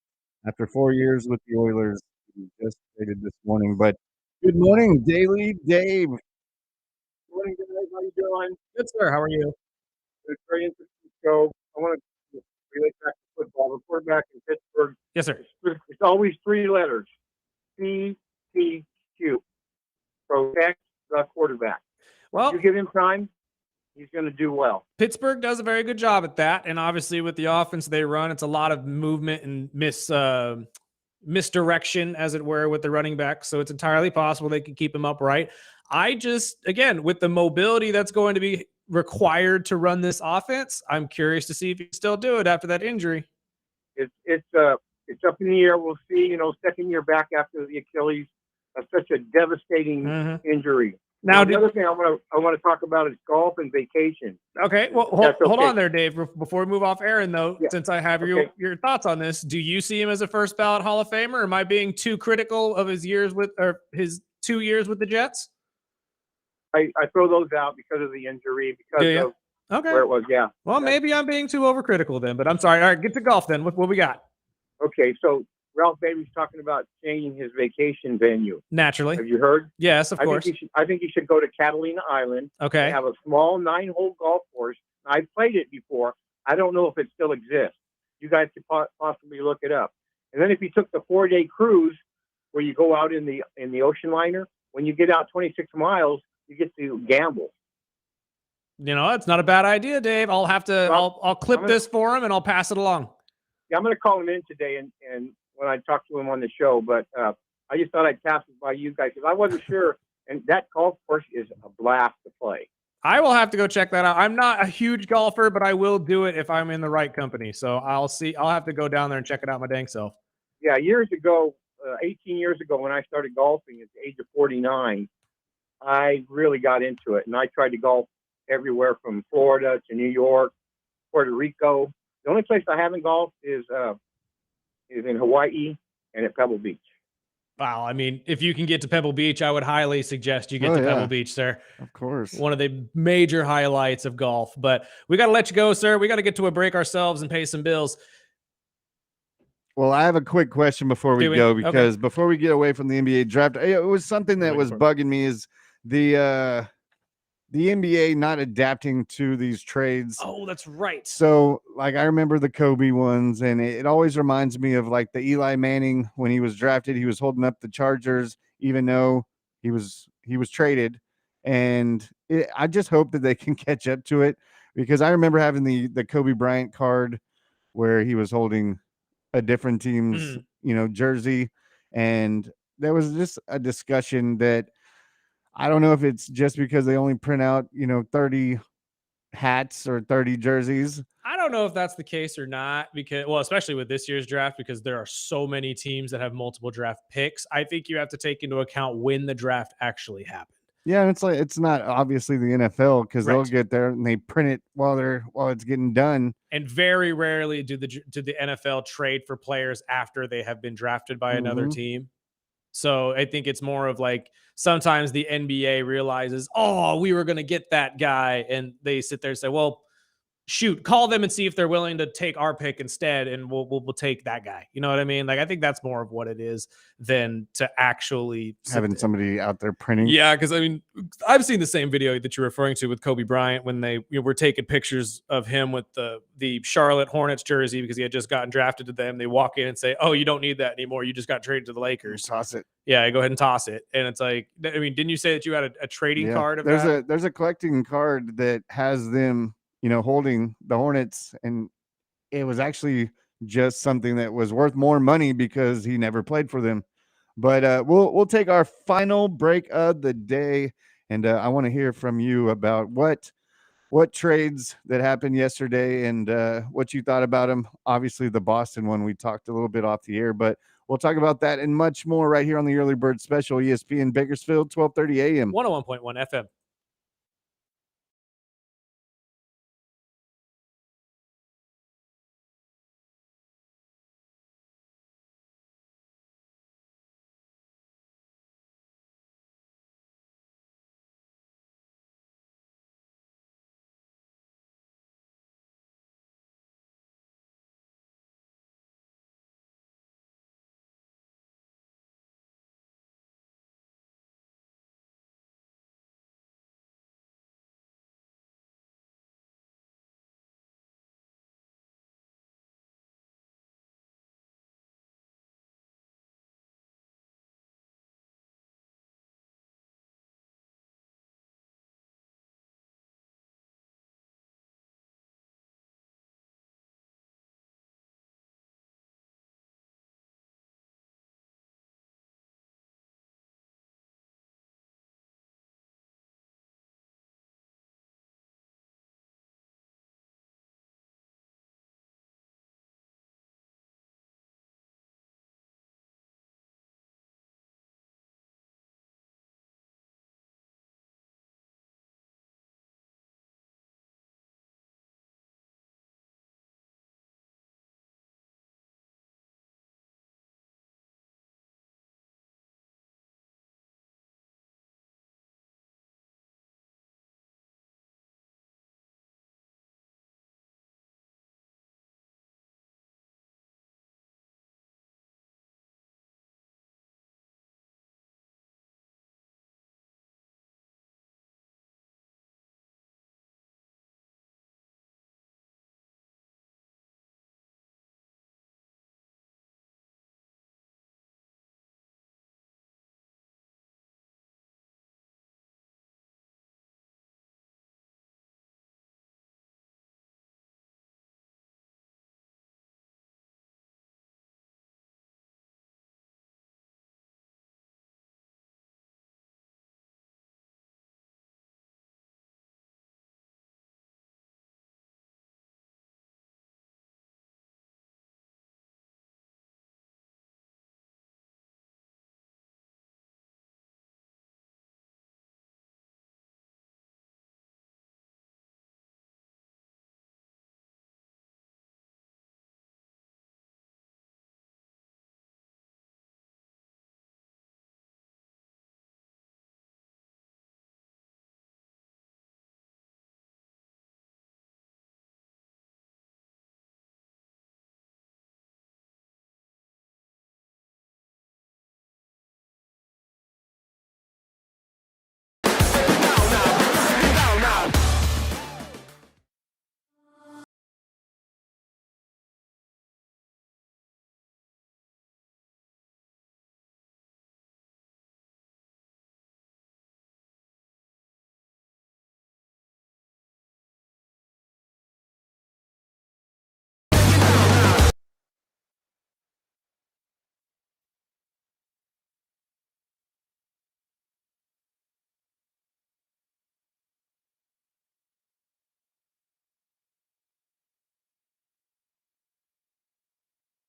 after 4 years with the Oilers. He just traded this morning. But good morning, Daily Dave. Morning, guys. How you doing? good sir, how are you? It's a very interesting show. I want to relate back to football. The quarterback in Pittsburgh, Yes, sir. it's always 3 letters. PTQ. Protect the quarterback. Well, You give him time, he's going to do well. Pittsburgh does a very good job at that, and obviously with the offense they run, it's a lot of movement and misdirection, as it were, with the running back. So it's entirely possible they could keep him upright. I just, again, with the mobility that's going to be required to run this offense, I'm curious to see if he can still do it after that injury. It's up in the air. We'll see. You know, second year back after the Achilles, such a devastating injury. Now, the other thing I want to talk about is golf and vacation. Okay, well, hold on there, Dave. Before we move off Aaron, though, since I have your thoughts on this, do you see him as a first ballot Hall of Famer? Or am I being too critical of his years with or his 2 years with the Jets? I throw those out because of the injury, because of where it was. Yeah. Well, maybe I'm being too overcritical then, but I'm sorry. All right, get to golf then. What we got? Okay, so Ralph Bailey's talking about changing his vacation venue. Naturally. Have you heard? Yes, of course. I think he should go to Catalina Island. Okay. They have a small 9-hole golf course. I've played it before. I don't know if it still exists. You guys could possibly look it up. And then if you took the 4-day cruise where you go out in the ocean liner, when you get out 26 miles, you get to gamble. You know, it's not a bad idea, Dave. I'll have to. I'll clip this for him and I'll pass it along. Yeah, I'm going to call him in today and when I talk to him on the show. But I just thought I'd pass it by you guys because I wasn't sure. And that golf course is a blast to play. I will have to go check that out. I'm not a huge golfer, but I will do it if I'm in the right company. So I'll see. I'll have to go down there and check it out my dang self. Yeah, years ago, 18 years ago, when I started golfing at the age of 49, I really got into it, and I tried to golf everywhere from Florida to New York, Puerto Rico. The only place I haven't golfed is in Hawaii and at Pebble Beach. Wow. I mean, if you can get to Pebble Beach, I would highly suggest you get to Pebble Beach, sir. Of course. One of the major highlights of golf. But we got to let you go, sir. We got to get to a break ourselves and pay some bills. Well, I have a quick question before we go, because before we get away from the NBA draft, it was something that was bugging me is the NBA not adapting to these trades. Oh, that's right. So, like, I remember the Kobe ones, and it always reminds me of like the Eli Manning when he was drafted. He was holding up the Chargers, even though he was traded. And I just hope that they can catch up to it, because I remember having the Kobe Bryant card where he was holding a different team's jersey, and there was just a discussion that I don't know if it's just because they only print out 30 hats or 30 jerseys. I don't know if that's the case or not, because, well, especially with this year's draft, because there are so many teams that have multiple draft picks. I think you have to take into account when the draft actually happened. Yeah, and it's like it's not obviously the NFL because they'll Right. get there and they print it while it's getting done. And very rarely do the NFL trade for players after they have been drafted by another Mhm. team. So I think it's more of like sometimes the NBA realizes, oh, we were going to get that guy, and they sit there and say, well, shoot, call them and see if they're willing to take our pick instead, and we'll take that guy. You know what I mean? Like I think that's more of what it is than to actually Having somebody out there printing. Yeah, because I mean, I've seen the same video that you're referring to with Kobe Bryant when they were taking pictures of him with the Charlotte Hornets jersey because he had just gotten drafted to them. They walk in and say, "Oh, you don't need that anymore. You just got traded to the Lakers." Toss it. Yeah, go ahead and toss it. And it's like, I mean, didn't you say that you had a trading Yeah. card of There's that? a collecting card that has them, holding the Hornets, and it was actually just something that was worth more money because he never played for them. But we'll take our final break of the day, and I want to hear from you about what trades that happened yesterday and what you thought about them. Obviously, the Boston one we talked a little bit off the air, but we'll talk about that and much more right here on the Early Bird Special, ESPN Bakersfield, 12:30 a.m. 101.1 FM.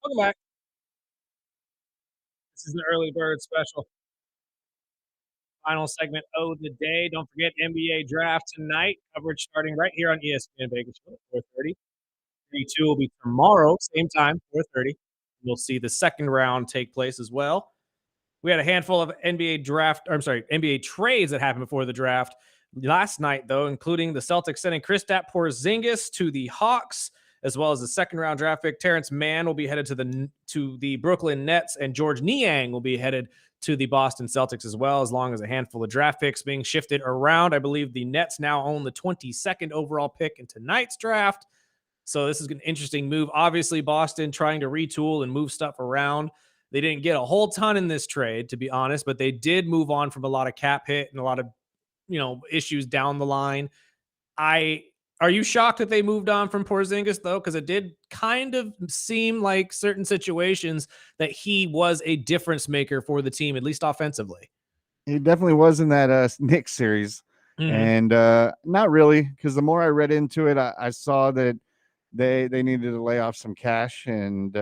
Welcome back. This is the early bird special. Final segment of the day. Don't forget NBA draft tonight. Coverage starting right here on ESPN Bakersfield at 4:30. 3-2 will be tomorrow, same time, 4:30. We'll see the second round take place as well. We had a handful of NBA trades that happened before the draft last night, though, including the Celtics sending Kristaps Porzingis to the Hawks, as well as the second round draft pick Terrence Mann will be headed to the Brooklyn Nets, and George Niang will be headed to the Boston Celtics as well, as long as a handful of draft picks being shifted around. I believe the Nets now own the 22nd overall pick in tonight's draft. So this is an interesting move. Obviously, Boston trying to retool and move stuff around. They didn't get a whole ton in this trade, to be honest, but they did move on from a lot of cap hit and a lot of, issues down the line. Are you shocked that they moved on from Porzingis, though? Because it did kind of seem like certain situations that he was a difference maker for the team, at least offensively. He definitely was in that Knicks series. And not really, because the more I read into it, I saw that they needed to lay off some cash, and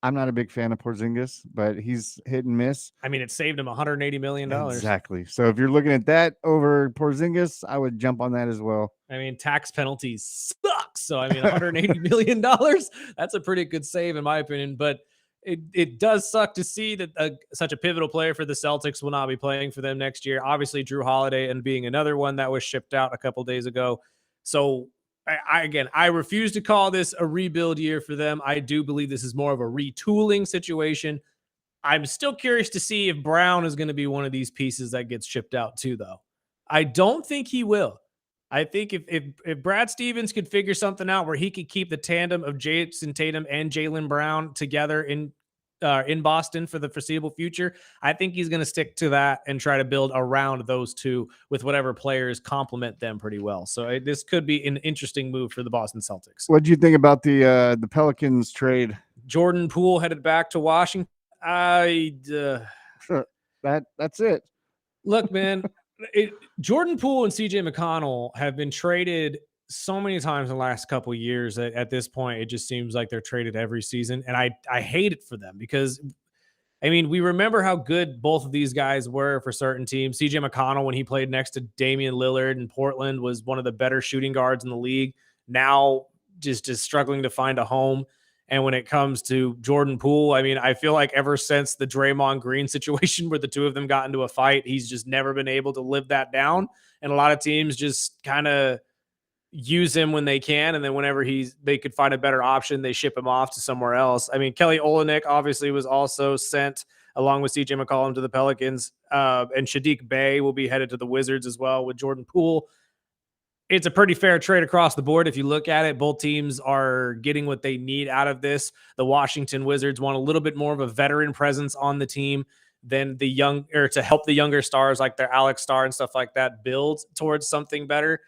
I'm not a big fan of Porzingis, but he's hit and miss. I mean, it saved him $180 million. Exactly. So if you're looking at that over Porzingis, I would jump on that as well. I mean, tax penalties suck. So, I mean, $180 million, that's a pretty good save in my opinion. But it does suck to see that such a pivotal player for the Celtics will not be playing for them next year. Obviously, Drew Holiday and being another one that was shipped out a couple days ago. So, I refuse to call this a rebuild year for them. I do believe this is more of a retooling situation. I'm still curious to see if Brown is going to be one of these pieces that gets shipped out too, though. I don't think he will. I think if Brad Stevens could figure something out where he could keep the tandem of Jason Tatum and Jaylen Brown together in Boston for the foreseeable future, I think he's going to stick to that and try to build around those two with whatever players complement them pretty well. So this could be an interesting move for the Boston Celtics. What do you think about the Pelicans trade? Jordan Poole headed back to Washington. That's it. Look, man, Jordan Poole and CJ McConnell have been traded so many times in the last couple of years that at this point, it just seems like they're traded every season. And I hate it for them because, I mean, we remember how good both of these guys were for certain teams. CJ McConnell, when he played next to Damian Lillard in Portland, was one of the better shooting guards in the league. Now just struggling to find a home. And when it comes to Jordan Poole, I mean, I feel like ever since the Draymond Green situation where the two of them got into a fight, he's just never been able to live that down. And a lot of teams just kind of use him when they can. And then whenever they could find a better option, they ship him off to somewhere else. I mean, Kelly Olynyk obviously was also sent along with CJ McCollum to the Pelicans. And Sadiq Bey will be headed to the Wizards as well with Jordan Poole. It's a pretty fair trade across the board. If you look at it, both teams are getting what they need out of this. The Washington Wizards want a little bit more of a veteran presence on the team than to help the younger stars like their Alex Starr and stuff like that build towards something better.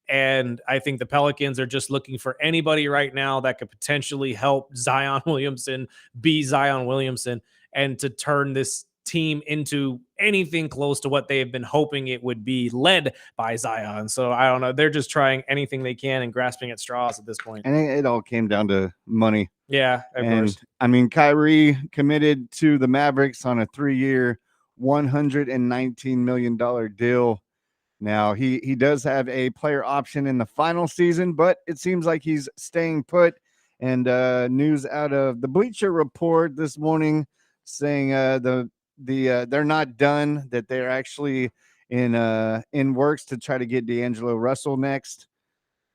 And I think the Pelicans are just looking for anybody right now that could potentially help Zion Williamson be Zion Williamson and to turn this team into anything close to what they've been hoping it would be, led by Zion. So I don't know. They're just trying anything they can and grasping at straws at this point. And it all came down to money. Yeah. And I mean, Kyrie committed to the Mavericks on a 3-year, $119 million deal. Now he does have a player option in the final season, but it seems like he's staying put. And news out of the Bleacher Report this morning saying they're not done, that they're actually in works to try to get D'Angelo Russell next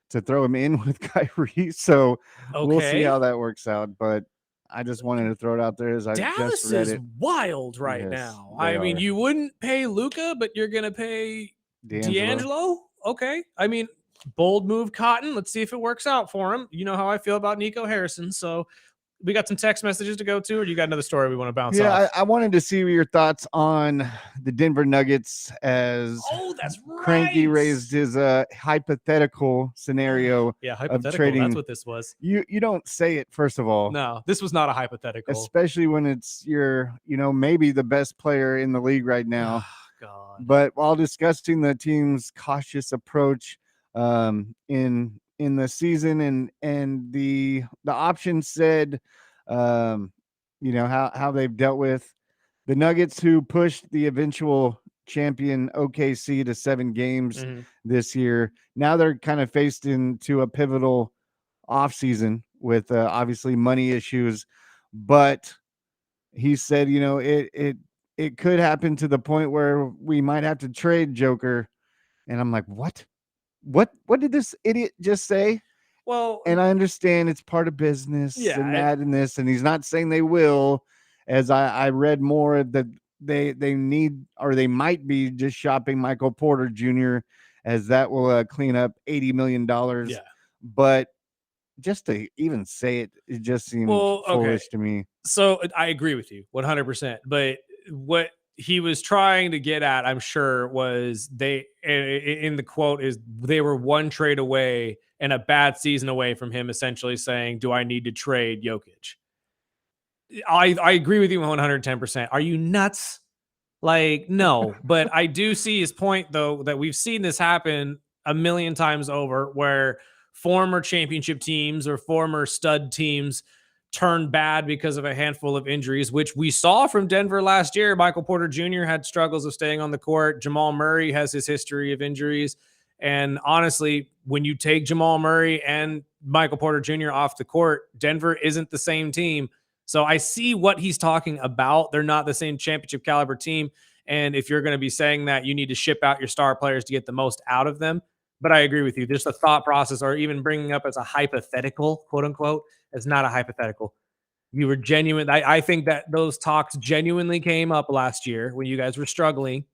to throw him in with Kyrie. So we'll see how that works out. But I just wanted to throw it out there as I Dallas just read is it. Wild right now. I mean, you wouldn't pay Luka, but you're gonna pay D'Angelo. Okay. I mean, bold move, Cotton. Let's see if it works out for him. You know how I feel about Nico Harrison. So we got some text messages to go to, or you got another story we want to bounce off? Yeah, I wanted to see your thoughts on the Denver Nuggets as that's right. Cranky raised his hypothetical scenario. Yeah, hypothetical. Of trading. That's what this was. You don't say it, first of all. No, this was not a hypothetical. Especially when it's maybe the best player in the league right now. God. But while discussing the team's cautious approach in the season and the option said, how they've dealt with the Nuggets, who pushed the eventual champion OKC to 7 games this year, now they're kind of faced into a pivotal offseason with obviously money issues. But he said, it could happen to the point where we might have to trade Joker. And I'm like, what? What did this idiot just say? Well, And I understand it's part of business and that and this, and he's not saying they will. As I read more that they need, or they might be just shopping Michael Porter Jr., as that will clean up $80 million. Yeah. But just to even say it, it just seemed foolish to me. So I agree with you 100%. But what he was trying to get at, I'm sure, was they, in the quote, is they were one trade away and a bad season away from him essentially saying, do I need to trade Jokic? I agree with you 110%. Are you nuts? Like, no. But I do see his point, though, that we've seen this happen a million times over, where former championship teams or former stud teams turn bad because of a handful of injuries, which we saw from Denver last year. Michael Porter Jr. had struggles of staying on the court. Jamal Murray has his history of injuries. And honestly, when you take Jamal Murray and Michael Porter Jr. off the court, Denver isn't the same team. So I see what he's talking about. They're not the same championship caliber team. And if you're going to be saying that, you need to ship out your star players to get the most out of them. But I agree with you. There's a thought process, or even bringing up as a hypothetical, quote unquote. It's not a hypothetical. You were genuine. I think that those talks genuinely came up last year when you guys were struggling.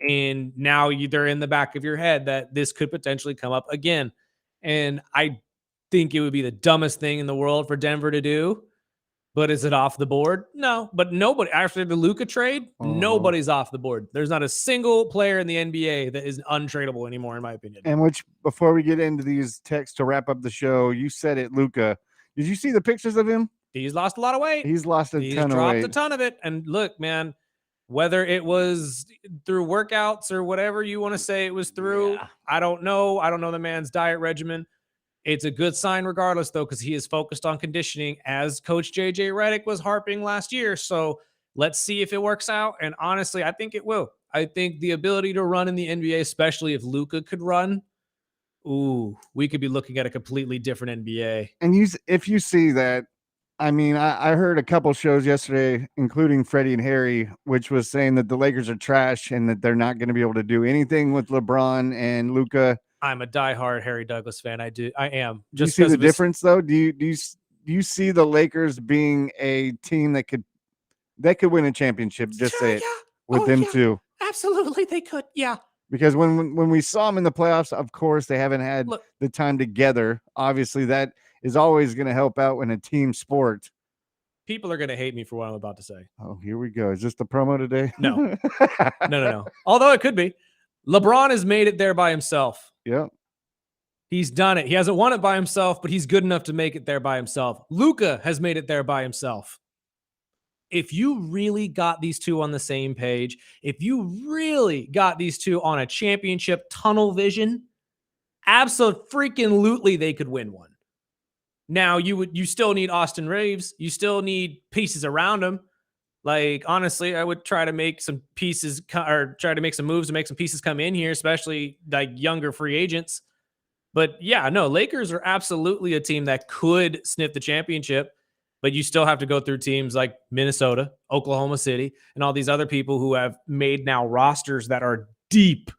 And now they're in the back of your head that this could potentially come up again. And I think it would be the dumbest thing in the world for Denver to do. But is it off the board? No. But nobody, after the Luka trade, nobody's off the board. There's not a single player in the NBA that is untradeable anymore, in my opinion. And which, before we get into these texts to wrap up the show, you said it, Luka. Did you see the pictures of him? He's lost a lot of weight. He's lost a ton of weight. He's dropped a ton of it. And look, man, whether it was through workouts or whatever you want to say it was through, I don't know. I don't know the man's diet regimen. It's a good sign regardless, though, because he is focused on conditioning, as Coach JJ Redick was harping last year. So let's see if it works out. And honestly, I think it will. I think the ability to run in the NBA, especially if Luka could run, we could be looking at a completely different NBA. And if you see that, I mean, I heard a couple shows yesterday, including Freddie and Harry, which was saying that the Lakers are trash and that they're not going to be able to do anything with LeBron and Luka. I'm a diehard Harry Douglas fan. I am. Just do you see the difference, though? Do you see the Lakers being a team that could win a championship? Just say it with them too. Absolutely, they could. Yeah. Because when we saw them in the playoffs, of course, they haven't had the time together. Obviously, that is always going to help out in a team sport. People are going to hate me for what I'm about to say. Oh, here we go. Is this the promo today? No. No. Although it could be. LeBron has made it there by himself. Yeah. He's done it. He hasn't won it by himself, but he's good enough to make it there by himself. Luka has made it there by himself. If you really got these two on the same page, if you really got these two on a championship tunnel vision, absolutely they could win one. Now you still need Austin Reeves. You still need pieces around him. Like, honestly, I would try to make some pieces or try to make some moves to make some pieces come in here, especially like younger free agents. But yeah, no, Lakers are absolutely a team that could sniff the championship, but you still have to go through teams like Minnesota, Oklahoma City, and all these other people who have made now rosters that are deep.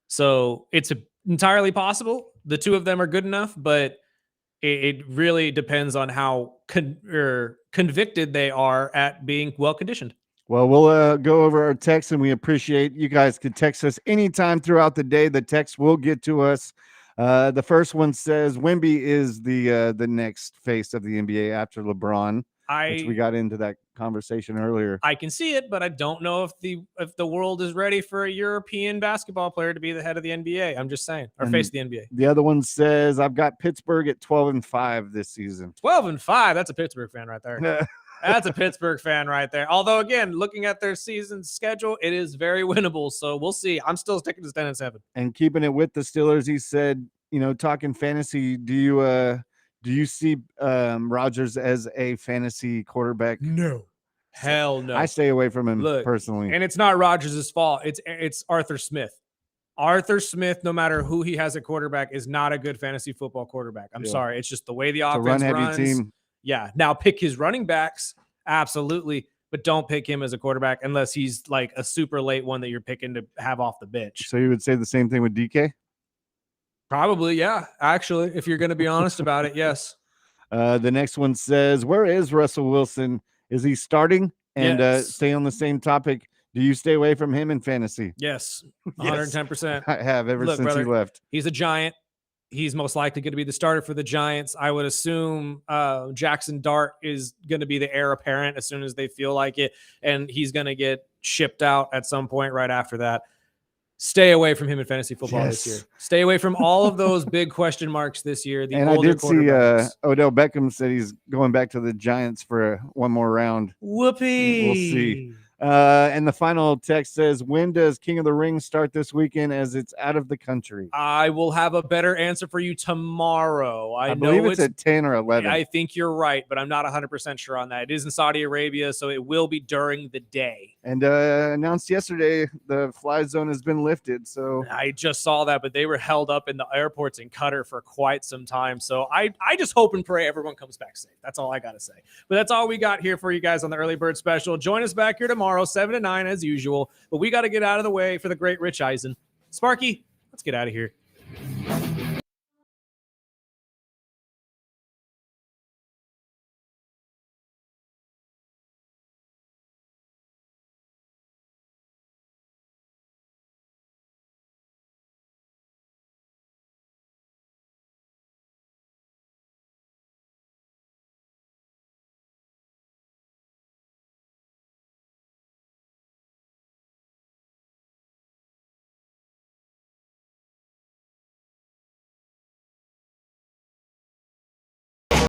So it's entirely possible. The two of them are good enough, but it really depends on how convicted they are at being well-conditioned. Well, we'll go over our text, and we appreciate you guys could text us anytime throughout the day. The text will get to us. The first one says Wemby is the next face of the NBA after LeBron. Which we got into that conversation earlier. I can see it, but I don't know if the world is ready for a European basketball player to be the head of the NBA. I'm just saying, or face of the NBA. The other one says I've got Pittsburgh at 12-5 this season. 12-5. That's a Pittsburgh fan right there. That's a Pittsburgh fan right there. Although, again, looking at their season schedule, it is very winnable. So we'll see. I'm still sticking to 10-7. And keeping it with the Steelers, he said, talking fantasy, do you see Rodgers as a fantasy quarterback? No. Hell no. I stay away from him Look, personally. And it's not Rodgers' fault. It's Arthur Smith. Arthur Smith, no matter who he has at quarterback, is not a good fantasy football quarterback. I'm sorry. It's just the way the It's a offense run-heavy runs. team. Yeah. Now pick his running backs. Absolutely. But don't pick him as a quarterback unless he's like a super late one that you're picking to have off the bench. So you would say the same thing with DK? Probably, yeah. Actually, if you're going to be honest about it, yes. The next one says, where is Russell Wilson? Is he starting? And Yes. stay on the same topic. Do you stay away from him in fantasy? Yes. Yes. 110%. I have ever Look, since brother, he left. He's a Giant. He's most likely going to be the starter for the Giants. I would assume Jackson Dart is going to be the heir apparent as soon as they feel like it. And he's going to get shipped out at some point right after that. Stay away from him in fantasy football this year. Stay away from all of those big question marks this year. The And I older did see quarterbacks. Odell Beckham said he's going back to the Giants for one more round. Whoopee. We'll see. And the final text says, when does King of the Ring start this weekend as it's out of the country? I will have a better answer for you tomorrow. I believe know it's at 10 or 11. I think you're right, but I'm not 100% sure on that. It is in Saudi Arabia, so it will be during the day. And announced yesterday the fly zone has been lifted. So I just saw that, but they were held up in the airports in Qatar for quite some time. So I just hope and pray everyone comes back safe. That's all I got to say. But that's all we got here for you guys on the Early Bird Special. Join us back here tomorrow, 7 to 9 as usual. But we got to get out of the way for the great Rich Eisen. Sparky, let's get out of here.